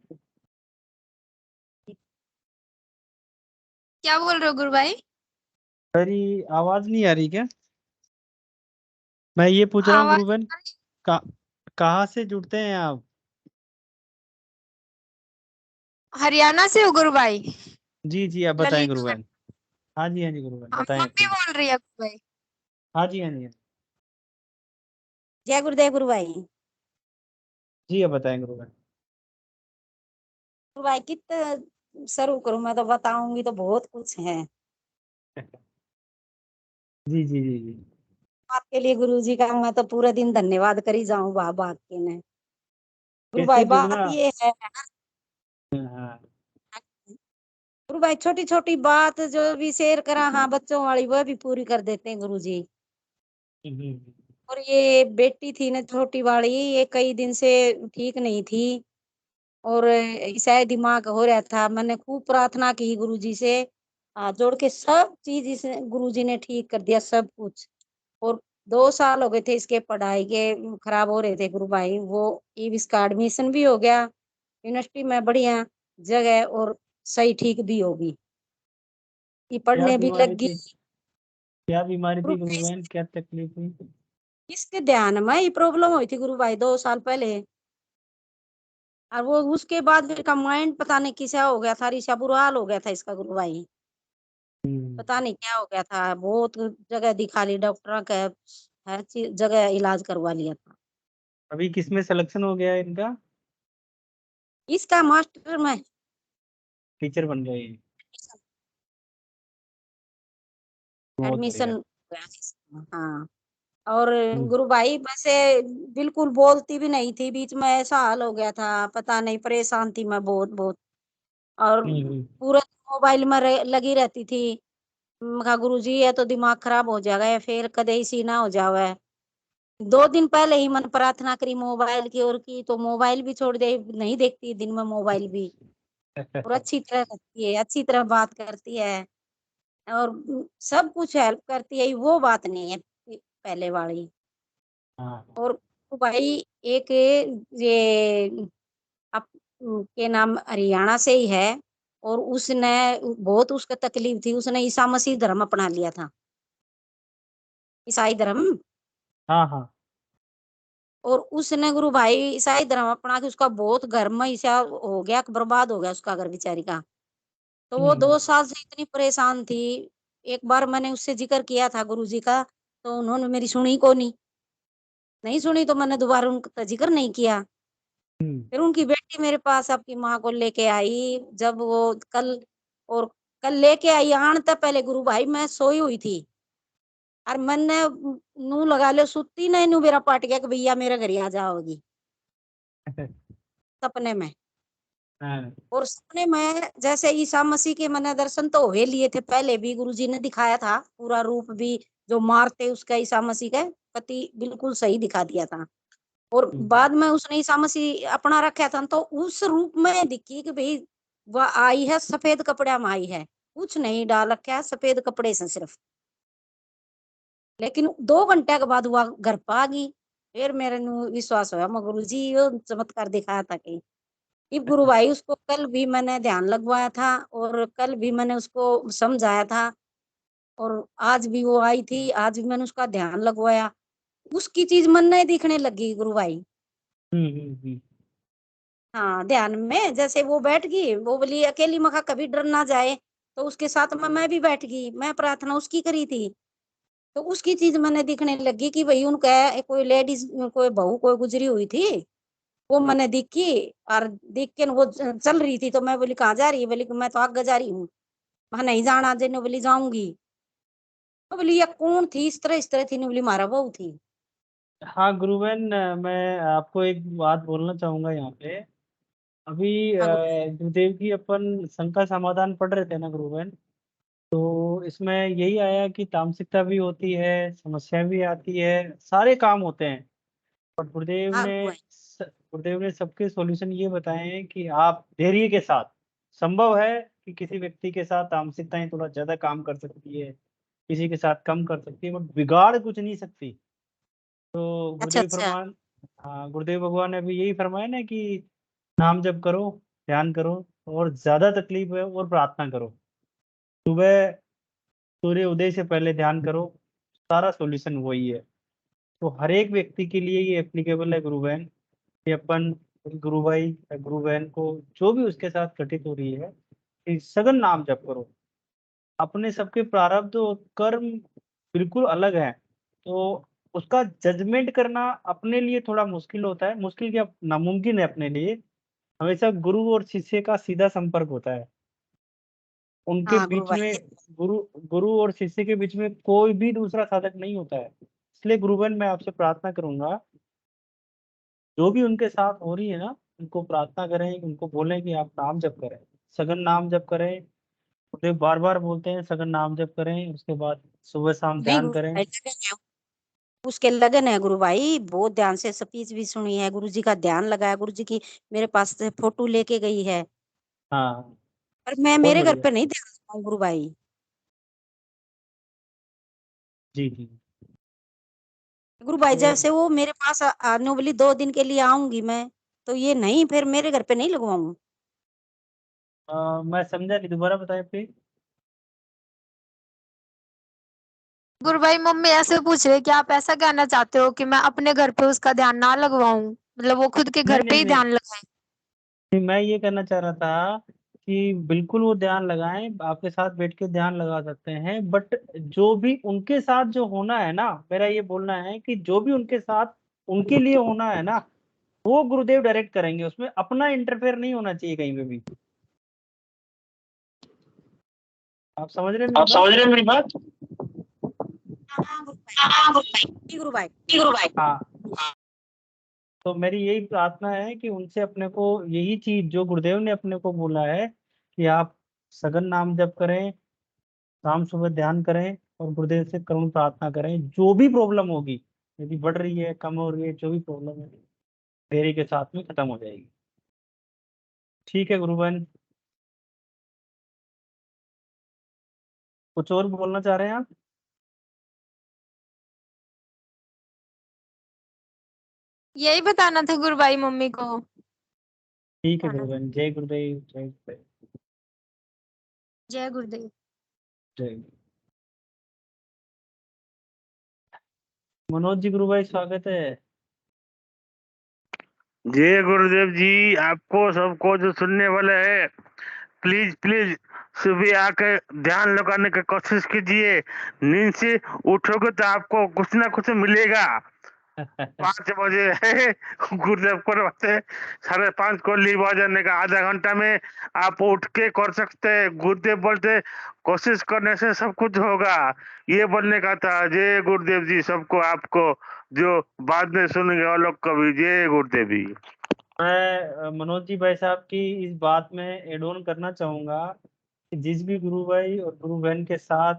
क्या बोल रहे हो गुरु भाई? मेरी आवाज नहीं आ रही क्या? मैं ये पूछ रहा हूँ गुरु आवाज बहन, कहाँ से जुड़ते हैं आप? हरियाणा से हो गुरु भाई। जी जी, आप बताएं गुरु ललिता। बहन। हाँ जी, हाँ जी गुरु बहन, हम बताएं मम्मी प्लीज। बोल रही है गुरु भाई। हाँ जी, हाँ जी, हाँ जी। जय गुरुदेव गुरु भाई। जी, आप बताएं गुरु बहन। गुरु भाई कितना शुरू करूँ, मैं तो बताऊंगी तो बहुत कुछ है जी जी जी जी। आपके लिए। गुरु जी का मैं तो पूरा दिन धन्यवाद करी जाऊं भाग भाग के ने। गुरु कैसे भाई जुड़ना? बात ये है हाँ। गुरु भाई, छोटी छोटी बात जो भी शेयर करा हाँ बच्चों वाली वह भी पूरी कर देते हैं गुरु जी। हम्म। और ये बेटी थी ना छोटी वाली, ये कई दिन से ठीक नहीं थी, और शायद दिमाग हो रहा था। मैंने खूब प्रार्थना की गुरु जी से, हाथ जोड़ के सब चीज इस गुरु जी ने ठीक कर दिया सब कुछ। और 2 साल हो गए थे इसके पढ़ाई के खराब हो रहे थे गुरु भाई, वो इसका एडमिशन भी हो गया यूनिवर्सिटी में बढ़िया जगह, और सही ठीक भी होगी, ये क्या पढ़ने भी लग बीमारी गई। थी? क्या बीमारी गुरु थी गुरु भाई, बहन, क्या तकलीफ हुई? इसके ध्यान में ये प्रॉब्लम हुई थी गुरु भाई 2 साल पहले, और वो उसके बाद फिर का माइंड पता नहीं किसा हो गया था, रिशा बुरा हाल हो गया था इसका गुरु भाई। पता नहीं क्या हो गया था, बहुत जगह दिखा ली डॉक्टर का, हर चीज जगह इलाज करवा लिया था। अभी किस में सिलेक्शन हो गया है इनका? इसका मास्टर में टीचर बन गए? बहुत एडमिशन बढ़िया। हो गया इसका, हाँ। और हम्म गुरु भाई वैसे बिल्कुल बोलती भी नहीं थी, बीच में ऐसा हाल हो गया था, पता नहीं परेशान थी मैं बहुत बहुत। और हम्म। पूरा मोबाइल में लगी रहती थी। मैं कहा गुरु जी ये तो दिमाग खराब हो जाएगा, या फिर कदे इसी ना हो जावे। 2 दिन पहले ही मन प्रार्थना करी मोबाइल की, और की तो मोबाइल भी छोड़ दे, नहीं देखती दिन में मोबाइल भी। और अच्छी तरह रखती है, अच्छी तरह बात करती है, और सब कुछ हेल्प करती है, वो बात नहीं है पहले वाली। हाँ। और तो भाई एक ये के नाम हरियाणा से ही है, और उसने बहुत उसको तकलीफ थी, उसने ईसा मसीह धर्म अपना लिया था, ईसाई धर्म। हाँ हाँ। और उसने गुरु भाई ईसाई धर्म अपना के उसका बहुत घर में ऐसा हो गया, बर्बाद हो गया उसका घर बेचारी का। तो वो 2 साल से इतनी परेशान थी। एक बार मैंने उससे जिक्र किया था गुरु जी का, तो उन्होंने मेरी सुनी को नहीं सुनी, तो मैंने दोबारा उनका जिक्र नहीं किया। फिर उनकी बेटी मेरे पास आपकी माँ को लेके आई, जब वो कल और कल लेके आई, आने तक पहले गुरु भाई मैं सोई हुई थी, और मैंने नू लगा ले सुती नहीं, नू मेरा पाट गया कि भैया मेरे घर आ जाओगी सपने में। हाँ। और सपने में जैसे ईसा मसीह के मैंने दर्शन तो हुए लिए थे, पहले भी गुरुजी ने दिखाया था, पूरा रूप भी जो मारते उसका ईसा मसीह का पति बिल्कुल सही दिखा दिया था। और बाद में उसने ईसा मसीह अपना रखा था, तो उस रूप में दिखी कि भाई वह आई है, सफेद कपड़ा में आई है, कुछ नहीं डाल रखा है, सफेद कपड़े से सिर्फ। लेकिन 2 घंटे के बाद वह घर पर आ गई। फिर मेरे नु विश्वास हुआ, मैं गुरु जी वो चमत्कार दिखाया था कि ये गुरु भाई उसको कल भी मैंने ध्यान लगवाया था, और कल भी मैंने उसको समझाया था, और आज भी वो आई थी, आज भी मैंने उसका ध्यान लगवाया, उसकी चीज मन नहीं दिखने लगी गुरु भाई। हम्म। हाँ, ध्यान में जैसे वो बैठ गई, वो बोली अकेली मखा कभी डर ना जाए, तो उसके साथ में मैं भी बैठ गई, मैं प्रार्थना उसकी करी थी। तो उसकी चीज मैंने दिखने लगी कि भाई उनका कोई लेडीज, कोई बहू कोई गुजरी हुई थी, वो मैंने दिखी, और देख के वो चल रही थी, तो मैं बोली कहाँ जा रही है, बोली कि मैं तो आगे जा रही हूँ। मैं नहीं जाना, जेने बोली जाऊंगी। तो बोली ये कौन थी, इस तरह थी, ने बोली मारा बहू थी। हाँ गुरुबहन, मैं आपको एक बात बोलना चाहूंगा यहाँ पे। अभी हाँ गुरु। गुरुदेव की अपन शंका समाधान पढ़ रहे थे ना गुरुबहन, तो इसमें यही आया कि तामसिकता भी होती है, समस्या भी आती है, सारे काम होते हैं। और हाँ गुरु भाई। गुरुदेव ने सबके सॉल्यूशन ये बताए हैं कि आप धैर्य के साथ, संभव है कि किसी व्यक्ति के साथ तामसिकताएं थोड़ा ज्यादा काम कर सकती है, किसी के साथ कम कर सकती है, बट बिगाड़ कुछ नहीं सकती। तो अच्छा गुरुदेव अच्छा। फरमान, हाँ गुरुदेव भगवान ने भी यही फरमाया ना कि नाम जप करो, ध्यान करो, और ज्यादा तकलीफ है और प्रार्थना करो। सुबह सूर्य उदय से पहले ध्यान करो, सारा सॉल्यूशन वही है। तो हर एक व्यक्ति के लिए ये एप्लीकेबल है गुरु बहन, कि अपन गुरु भाई या गुरु बहन को जो भी उसके साथ घटित हो रही है, कि सघन नाम जप करो। अपने सबके प्रारब्ध और कर्म बिल्कुल अलग है, तो उसका जजमेंट करना अपने लिए थोड़ा मुश्किल होता है, मुश्किल क्या नामुमकिन है अपने लिए। हमेशा गुरु और शिष्य का सीधा संपर्क होता है, उनके हाँ गुरु बीच भाई। में गुरु गुरु और शिष्य के बीच में कोई भी दूसरा साधक नहीं होता है। इसलिए गुरुवन, मैं आपसे प्रार्थना करूंगा, जो भी उनके साथ हो रही है ना, उनको प्रार्थना करें, उनको बोलें कि आप नाम जप करें, सघन नाम जप करें। उन्हें बार बार बोलते हैं सघन नाम जप करें, उसके बाद सुबह शाम नहीं ध्यान गुरु करें। भाई, लगन है, उसके लगन है गुरु भाई, बहुत ध्यान से स्पीच भी सुनी है, गुरु जी का ध्यान लगाया, गुरु जी की मेरे पास से फोटो लेके गई है। हाँ, पर मैं बहुत मेरे घर बढ़िया। पे नहीं ध्यान लगाऊं गुरु भाई। जी जी। गुरु भाई तो जैसे वो मेरे पास आने बोली 2 दिन के लिए आऊंगी मैं, तो ये नहीं, फिर मेरे घर पे नहीं लगवाऊं। मैं समझा नहीं, दोबारा बताएं प्लीज। गुरु भाई मम्मी ऐसे पूछ रहे कि आप ऐसा कहना चाहते हो कि मैं अपने घर पे उसका ध्यान ना लगवाऊं, मतलब वो खुद के नहीं घर पे नहीं ही नहीं ध्यान लगाए। नहीं, मैं ये कहना चाह रहा था कि बिल्कुल वो ध्यान लगाएं, आपके साथ बैठ के ध्यान लगा सकते हैं, बट जो भी उनके साथ जो होना है ना, मेरा ये बोलना है कि जो भी उनके साथ उनके लिए होना है ना, वो गुरुदेव डायरेक्ट करेंगे, उसमें अपना इंटरफेयर नहीं होना चाहिए कहीं पे भी। आप समझ रहे हैं मेरी आप बात? समझ रहे हैं मेरी बात? हाँ गुरु भाई। हाँ गुरु भाई। जी गुरु भाई। जी गुरु भाई। हाँ, तो मेरी यही प्रार्थना है कि उनसे अपने को यही चीज जो गुरुदेव ने अपने को बोला है, कि आप सघन नाम जप करें, शाम सुबह ध्यान करें, और गुरुदेव से करुण प्रार्थना करें, जो भी प्रॉब्लम होगी, यदि बढ़ रही है, कम हो रही है, जो भी प्रॉब्लम है, देरी के साथ में खत्म हो जाएगी। ठीक है गुरुबहन, कुछ और बोलना चाह रहे हैं आप? यही बताना था गुरु भाई मम्मी को। ठीक है गुरुबहन, जय गुरुदेव, जय गुरुदेव, जय गुरुदेव। जय। मनोज जी गुरु भाई स्वागत है। जय गुरुदेव जी। आपको सबको जो सुनने वाले है, प्लीज प्लीज सुबह आकर ध्यान लगाने की कोशिश कीजिए। नींद से उठोगे तो आपको कुछ ना कुछ मिलेगा। 5 बजे है गुरुदेव को 5:30 को ली बजाने का आधा घंटा में आप उठ के कर सकते हैं। गुरुदेव बोलते कोशिश करने से सब कुछ होगा, ये बोलने का था। जय गुरुदेव जी सबको, आपको जो बाद में सुनेंगे वो लोग को भी जय गुरुदेव जी। मैं मनोज जी भाई साहब की इस बात में एड ऑन करना चाहूंगा कि जिस भी गुरु भाई और गुरु बहन के साथ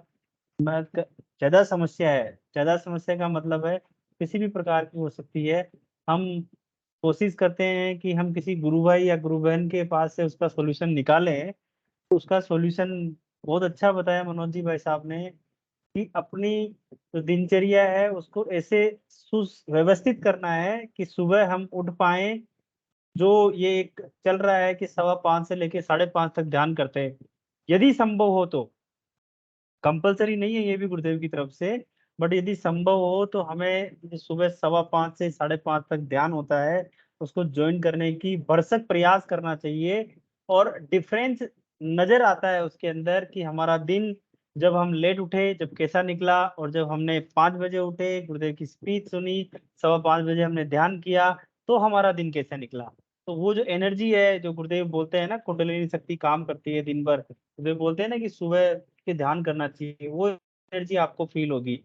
मैं ज्यादा समस्या है, ज्यादा समस्या का मतलब है किसी भी प्रकार की हो सकती है, हम कोशिश करते हैं कि हम किसी गुरु भाई या गुरु बहन के पास से उसका सॉल्यूशन निकालें। तो उसका सॉल्यूशन बहुत अच्छा बताया मनोज जी भाई साहब ने कि अपनी जो दिनचर्या है उसको ऐसे सुव्यवस्थित करना है कि सुबह हम उठ पाए। जो ये एक चल रहा है कि 5:15 से लेके 5:30 तक ध्यान करते हैं, यदि संभव हो तो, कंपलसरी नहीं है ये भी गुरुदेव की तरफ से, बट यदि संभव हो तो हमें जो सुबह 5:15 से 5:30 तक ध्यान होता है उसको ज्वाइन करने की भरसक प्रयास करना चाहिए। और डिफरेंस नजर आता है उसके अंदर कि हमारा दिन जब हम लेट उठे जब कैसा निकला, और जब हमने 5 बजे उठे गुरुदेव की स्पीच सुनी, 5:15 बजे हमने ध्यान किया, तो हमारा दिन कैसा निकला। तो वो जो एनर्जी है जो गुरुदेव बोलते हैं ना, कुंडलिनी शक्ति काम करती है दिन भर, गुरुदेव बोलते हैं ना कि सुबह के ध्यान करना चाहिए, वो एनर्जी आपको फील होगी।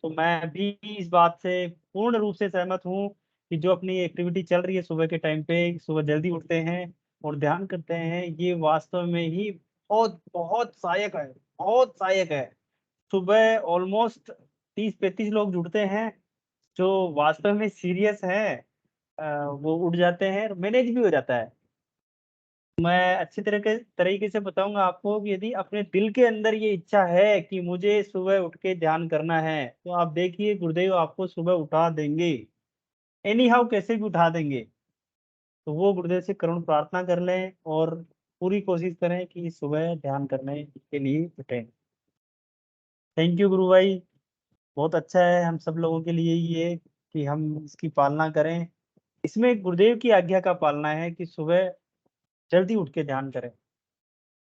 तो मैं भी इस बात से पूर्ण रूप से सहमत हूँ कि जो अपनी एक्टिविटी चल रही है सुबह के टाइम पे, सुबह जल्दी उठते हैं और ध्यान करते हैं, ये वास्तव में ही बहुत बहुत सहायक है, बहुत सहायक है। सुबह ऑलमोस्ट 30-35 लोग जुड़ते हैं जो वास्तव में सीरियस है, वो उठ जाते हैं, मैनेज भी हो जाता है। मैं अच्छी तरीके से बताऊंगा आपको कि यदि अपने दिल के अंदर ये इच्छा है कि मुझे सुबह उठ के ध्यान करना है, तो आप देखिए गुरुदेव आपको सुबह उठा देंगे, एनी हाउ कैसे भी उठा देंगे। तो वो गुरुदेव से करुण प्रार्थना कर लें और पूरी कोशिश करें कि सुबह ध्यान करने के लिए उठें। थैंक यू गुरु भाई, बहुत अच्छा है हम सब लोगों के लिए ये कि हम इसकी पालना करें। इसमें गुरुदेव की आज्ञा का पालना है कि सुबह जल्दी उठ के ध्यान करें,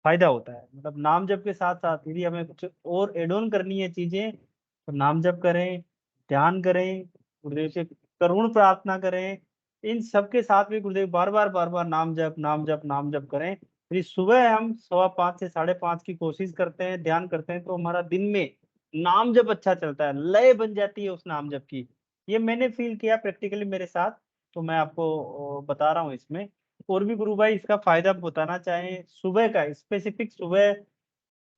फायदा होता है। मतलब नाम जप के साथ साथ यदि हमें कुछ और एड ऑन करनी है चीजें, तो नाम जप करें, ध्यान करें, गुरुदेव से करुण प्रार्थना करें। इन सब के साथ भी गुरुदेव बार बार नाम जप नाम जप नाम जप करें। यदि सुबह हम 5:15 से 5:30 की कोशिश करते हैं, ध्यान करते हैं, तो हमारा दिन में नाम जप अच्छा चलता है, लय बन जाती है उस नाम जप की। ये मैंने फील किया प्रैक्टिकली मेरे साथ, तो मैं आपको बता रहा हूँ इसमें। और भी गुरु भाई इसका फायदा बताना चाहें सुबह का, स्पेसिफिक सुबह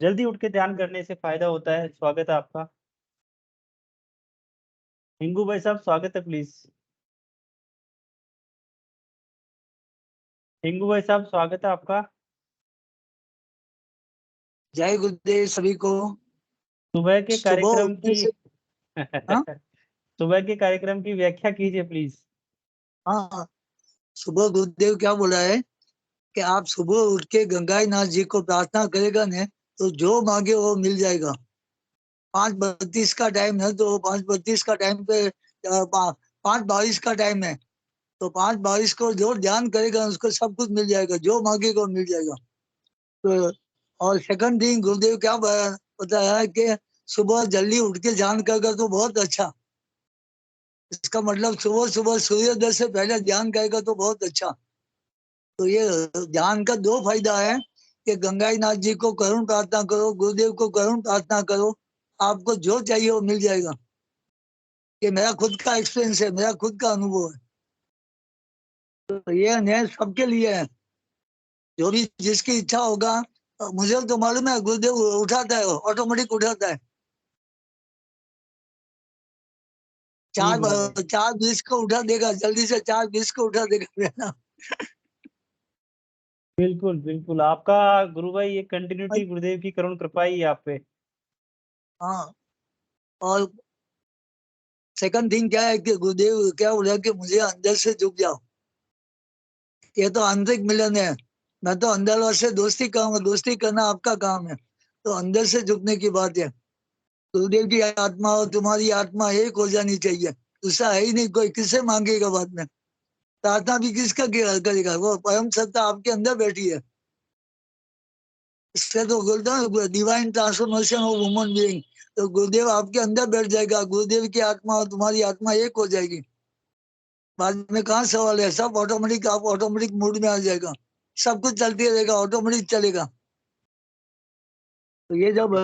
जल्दी उठ के ध्यान करने से फायदा होता है। स्वागत है आपका हिंगू भाई साहब, स्वागत है प्लीज। हिंगू भाई साहब स्वागत है आपका। जय गुरुदेव सभी को। सुबह के सुबह कार्यक्रम उठने की से हाँ सुबह के कार्यक्रम की व्याख्या कीजिए प्लीज। हाँ, सुबह गुरुदेव क्या बोला है कि आप सुबह उठ के गंगाई नाथ जी को प्रार्थना करेगा ने तो जो मांगे वो मिल जाएगा। 5:32 का टाइम है तो 5:32 का टाइम पे 5:22 का टाइम है तो 5:22 को जो ध्यान करेगा उसको सब कुछ मिल जाएगा, जो मांगेगा वो मिल जाएगा। तो और सेकंड थिंग गुरुदेव क्या बताया है कि सुबह जल्दी उठ के ध्यान करेगा तो बहुत अच्छा। इसका मतलब सुबह सुबह सूर्योदय से पहले ध्यान करेगा तो बहुत अच्छा। तो ये ध्यान का 2 फायदा है कि गंगाई नाथ जी को करुण प्रार्थना करो, गुरुदेव को करुण प्रार्थना करो, आपको जो चाहिए वो मिल जाएगा। ये मेरा खुद का एक्सपीरियंस है, मेरा खुद का अनुभव है। तो ये न्याय सबके लिए है, जो भी जिसकी इच्छा होगा। मुझे तो मालूम है गुरुदेव उठाता है, ऑटोमेटिक उठाता है। 4:20 को उठा देगा, जल्दी से 4:20 को उठा देगा। बिल्कुल बिल्कुल, आपका गुरु भाई ये कंटिन्यूटी गुरुदेव की करुण कृपा ही है आप पे। हाँ, और सेकंड थिंग क्या है कि गुरुदेव क्या बोला कि मुझे अंदर से झुक जाओ। ये तो आंतरिक मिलन है। मैं तो अंदर से दोस्ती करूंगा, दोस्ती करना आपका काम है, तो अंदर से झुकने की बात है। गुरुदेव की आत्मा और तुम्हारी आत्मा एक हो जानी चाहिए, दूसरा है ही नहीं कोई। किससे मांगेगा बाद में? प्रार्थना भी किसका करेगा? वो परम सत्ता आपके अंदर बैठी है। इससे तो बोलता हूँ divine transformation of human being. तो गुरुदेव आपके अंदर बैठ जाएगा, गुरुदेव की आत्मा और तुम्हारी आत्मा एक हो जाएगी। बाद में कहाँ सवाल है? सब ऑटोमेटिक, आप ऑटोमेटिक मूड में आ जाएगा, सब कुछ चलते रहेगा, ऑटोमेटिक चलेगा। तो ये जब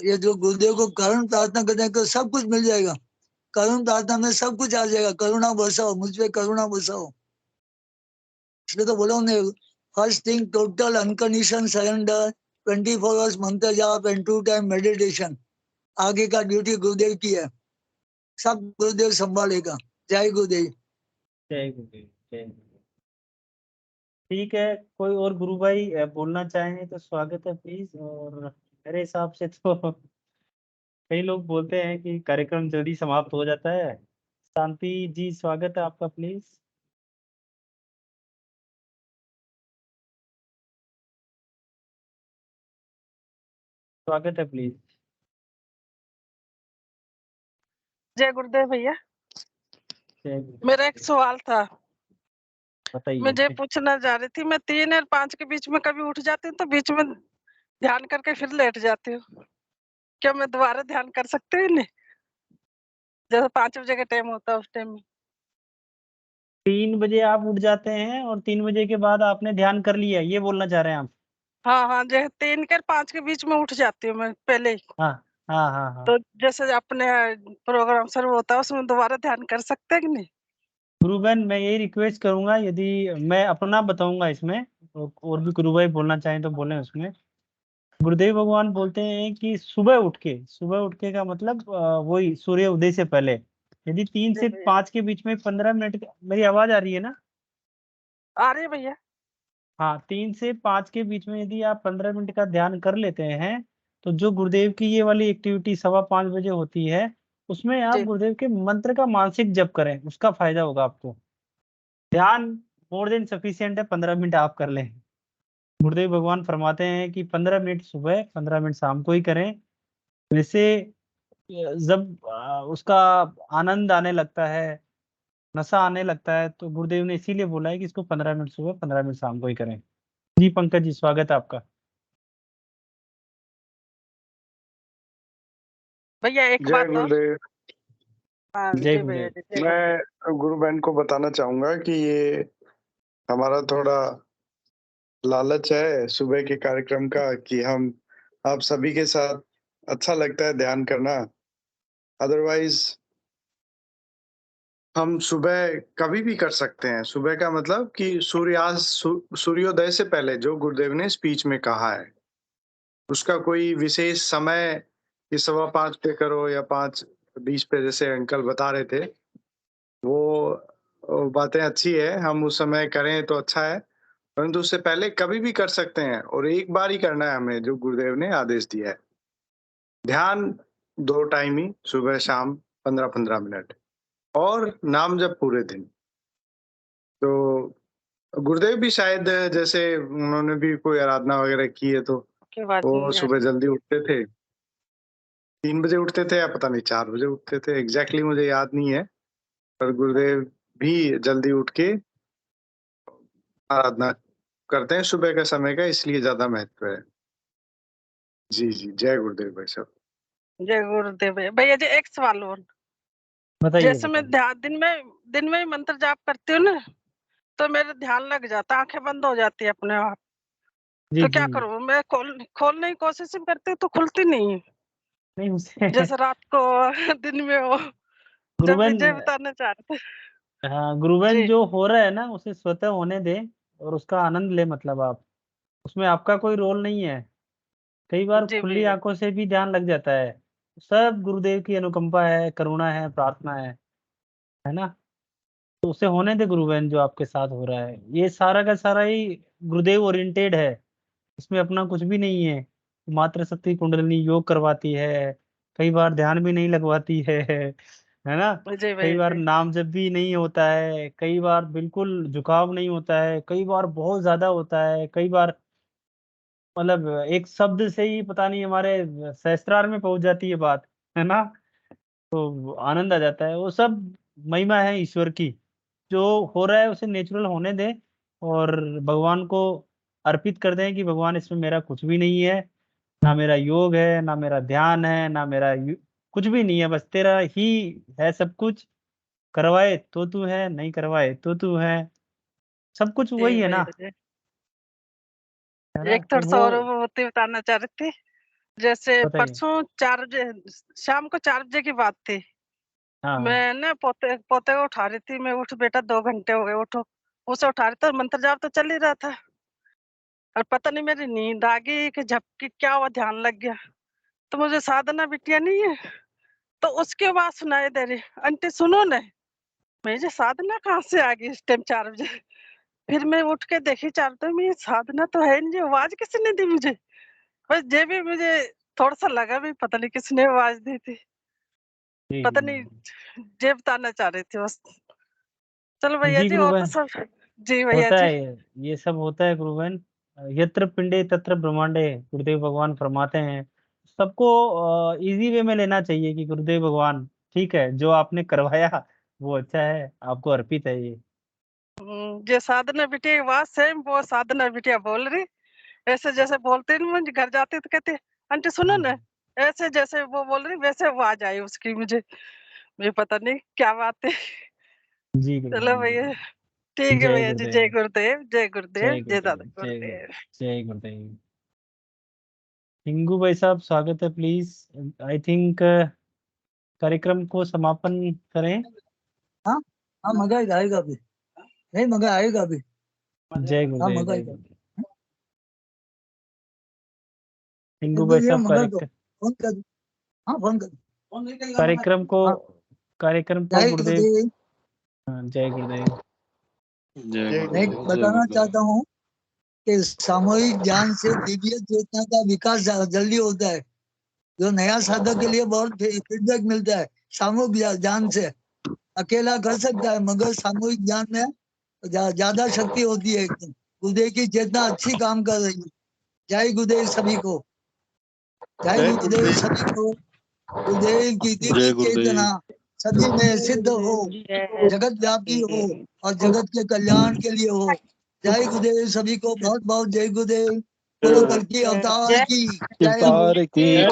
ये जो गुरुदेव को करुण प्रार्थना करते हैं तो सब कुछ मिल जाएगा। करुण प्रार्थना में सब कुछ आ जाएगा। करुणा बरसाओ, मुझ पे करुणा बरसाओ। इसलिए तो बोला उन्हें, first thing total unconditional surrender, 24 hours मंत्र जाप एंड 2 टाइम मेडिटेशन। आगे का ड्यूटी गुरुदेव की है, सब गुरुदेव संभालेगा। जय गुरुदेव। जय गुरुदेव, जय गुरुदेव। ठीक है, कोई और गुरु भाई बोलना चाहें तो स्वागत है प्लीज। और मेरे हिसाब से तो कई लोग बोलते हैं कि कार्यक्रम जल्दी समाप्त हो जाता है। शांति जी, स्वागत है आपका, प्लीज। स्वागत है, प्लीज। जय गुरुदेव भैया। जय गुरुदेव। मेरा एक सवाल था, बताइए। मुझे पूछना जा रही थी। मैं 3 और 5 के बीच में कभी उठ जाती हूँ तो बीच में ध्यान करके फिर लेट जाती हूँ। क्या मैं दोबारा ध्यान कर सकती हूँ? नहीं, जैसे 5 बजे का टाइम होता है उस टाइम में। 3 बजे आप उठ जाते हैं और 3 बजे के बाद आपने ध्यान कर लिया, ये बोलना चाह रहे हैं आप? हाँ हाँ, जैसे 3 के 5 के बीच में उठ जाती हूँ मैं पहले ही। हाँ हाँ हाँ हाँ। तो जैसे अपने प्रोग्राम शुरू होता है उसमें दोबारा ध्यान कर सकते हैं कि नहीं? गुरु बहन, मैं यही रिक्वेस्ट करूंगा, यदि मैं अपना बताऊंगा इसमें, और भी गुरु भाई बोलना चाहें तो बोलें उसमें। गुरुदेव भगवान बोलते हैं कि सुबह उठ के का मतलब वही सूर्य उदय से पहले, यदि 3 से 5 के बीच में 15 मिनट मेरी आवाज आ रही है ना? आ रही है भैया। हाँ, 3 से 5 के बीच में यदि आप 15 मिनट का ध्यान कर लेते हैं, तो जो गुरुदेव की ये वाली एक्टिविटी 5:15 बजे होती है, उसमें आप जी गुरुदेव के मंत्र का मानसिक जप करें, उसका फायदा होगा आपको। ध्यान मोर देन सफिशिएंट है, 15 मिनट आप कर लें। गुरुदेव भगवान फरमाते हैं कि 15 मिनट सुबह, 15 मिनट शाम को ही करें। वैसे जब उसका आनंद आने लगता है, नशा आने लगता है, तो गुरुदेव ने इसीलिए बोला है कि इसको 15 मिनट सुबह, 15 मिनट शाम को ही करें। जी पंकज जी, स्वागत है आपका। भैया, एक जय बात और। गुरुदेव। हाँ जय जी भैया गुरुदेव। जी, जय गुरुदेव। मैं गुरु बहन को बताना चाहूंगा कि ये हमारा थोड़ा लालच है सुबह के कार्यक्रम का, कि हम आप सभी के साथ अच्छा लगता है ध्यान करना। अदरवाइज हम सुबह कभी भी कर सकते हैं। सुबह का मतलब कि सूर्योदय से पहले जो गुरुदेव ने स्पीच में कहा है, उसका कोई विशेष समय कि 5:15 पे करो या 5:20 पे, जैसे अंकल बता रहे थे, वो बातें अच्छी है, हम उस समय करें तो अच्छा है, परंतु उससे पहले कभी भी कर सकते हैं और एक बार ही करना है हमें, जो गुरुदेव ने आदेश दिया है। ध्यान 2 टाइम ही, सुबह शाम 15-15 मिनट, और नाम जप पूरे दिन। तो गुरुदेव भी शायद जैसे उन्होंने भी कोई आराधना वगैरह की है, तो की बात वो नहीं है। सुबह जल्दी उठते थे, 3 बजे उठते थे या पता नहीं 4 बजे उठते थे, एग्जैक्टली मुझे याद नहीं है, पर गुरुदेव भी जल्दी उठ के आराधना करते हैं सुबह का समय का, इसलिए ज्यादा महत्व है। जी जी, जय गुरुदेव भाई साहब। जय गुरुदेव भैया। भैया जी, एक सवाल और। बताइए जैसे मैं बताइए। ध्यान दिन में ही मंत्र जाप करती हूँ ना, तो मेरा ध्यान लग जाता, आंखें बंद हो जाती है अपने आप। जी तो जी। क्या करूँ? मैं खोलने की कोशिश भी करती हूँ तो खुलती नहीं है। नहीं उसे जैसे रात को दिन में हो। जब गुरुबन, विजय बताना चाह रहे थे। हाँ गुरुबन, जी जो हो रहा है ना उसे स्वतः होने दें और उसका आनंद ले, मतलब आप, उसमें आपका कोई रोल नहीं है। कई बार जी खुली भैया। आंखों से भी ध्यान लग जाता है। सब गुरुदेव की अनुकंपा है, करुणा है, प्रार्थना है ना? तो उसे होने दे गुरुबन, जो आपके साथ हो रहा है ये सारा का सारा ही गुरुदेव ओरिएंटेड है, इसमें अपना कुछ भी नहीं है। मात्र शक्ति कुंडलिनी योग करवाती है, कई बार ध्यान भी नहीं लगवाती है है ना। जी कई भैया बार जी। नाम जब भी नहीं होता है, कई बार बिल्कुल झुकाव नहीं होता है, कई बार बहुत ज्यादा होता है, कई बार मतलब एक शब्द से ही पता नहीं हमारे सहस्त्रार में पहुंच जाती है बात, है ना। तो आनंद आ जाता है, वो सब महिमा है ईश्वर की। जो हो रहा है उसे नेचुरल होने दें और भगवान को अर्पित कर दें कि भगवान इसमें मेरा कुछ भी नहीं है, ना मेरा योग है, ना मेरा ध्यान है, ना मेरा कुछ भी नहीं है, बस तेरा ही है सब कुछ। करवाए तो तू है, नहीं करवाए तो तू है, सब कुछ जी वही है ना, भैया जी। है ना। एक तो थोड़ा सा वो और वो बताना चाह रही थी। जैसे बताइए। परसों 4 बजे, शाम को 4 बजे की बात थी। हाँ मैं ना पोते पोते को उठा रही थी। मैं उठ बेटा 2 घंटे हो गए, उठो। उसे उठा रही थी, मंत्र जाप तो चल ही रहा था और पता नहीं मेरी नींद आ गई कि झपकी क्या हुआ, ध्यान लग गया। तो मुझे साधना बिटिया नहीं है, तो उसकी आवाज सुनाई दे रही, आंटी सुनो ना। मुझे साधना कहाँ से आ गई इस टाइम 4 बजे। फिर मैं उठ के देखी 4 बजे में, ये साधना तो है नहीं, आवाज किसने दी मुझे। बस ये भी मुझे थोड़ा सा लगा भी पता नहीं किसने आवाज दी थी, जी पता नहीं। ये बताना चाह रही थी बस। चलो भैया जी जी, गुरु और तो बहन, सब। जी भैया होता जी। है ये सब होता है गुरु बहन। यत्र पिंडे तत्र ब्रह्मांडे, गुरुदेव भगवान फरमाते हैं। सबको इजी वे में लेना चाहिए कि गुरुदेव भगवान ठीक है, जो आपने करवाया वो अच्छा है, आपको अर्पित है ये। ये साधना बिटिया की आवाज सेम वो साधना बिटिया बोल रही। ऐसे जैसे बोलते हैं, मुझे घर जाते तो कहते आंटी सुनो ना। ऐसे जैसे वो बोल रही वैसे आवाज आई उसकी मुझे। मुझे पता नहीं क्या बात है। जी गुरु चलो बहन, भैया, ठीक है जय भैया जी। जय गुरुदेव, गुरुदेव, जय गुरुदेव, जय जय गुरुदेव, दादा जय गुरु, गुरुदेव। जय गुरुदेव। हिंगू भाई साहब स्वागत है, प्लीज। आई थिंक कार्यक्रम को समापन करें। हाँ हाँ, मगा आएगा अभी, नहीं मगा आएगा अभी। जय हाँ गुरुदेव, मगा जय आएगा। गुरुदेव। हिंगू भाई ये साहब मगा दो, फोन कर दो। हाँ फोन कर दो। कार्यक्रम को हाँ, जय गुरुदेव। गुरुदेव। हाँ, जय गुरुदेव। मैं बताना चाहता हूँ कि सामूहिक ज्ञान से दिव्य चेतना का विकास जल्दी होता है, जो नया साधक के लिए बहुत फीडबैक मिलता है। सामूहिक ज्ञान से अकेला कर सकता है, मगर सामूहिक ज्ञान में ज्यादा शक्ति होती है। एकदम गुरुदेव की चेतना अच्छी काम कर रही है। जय गुरुदेव सभी को, जय गुरुदेव सभी को। गुरुदेव की दिव्य चेतना सभी में सिद्ध हो, जगत व्यापी हो और जगत के कल्याण के लिए हो। जय गुरुदेव सभी को, बहुत बहुत जय गुरुदेव। बोलो कल्कि अवतार की जय हो। अवतार की जय,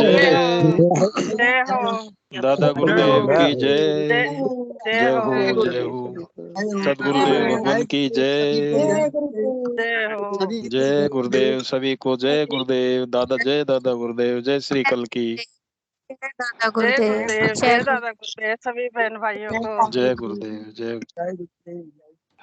जय हो, दादा गुरुदेव की जय, जय जय हो, हो जय हो, सदगुरुदेव भगवान की जय, जय हो। जय गुरुदेव सभी को, जय गुरुदेव दादा, जय दादा गुरुदेव, जय श्री कल की, दादा जय गुरुदेव, गुरुदेव, जय जय दादा गुरुदेव, सभी बहन भाइयों को। जय गुरुदेव, जय जय गुरुदेव।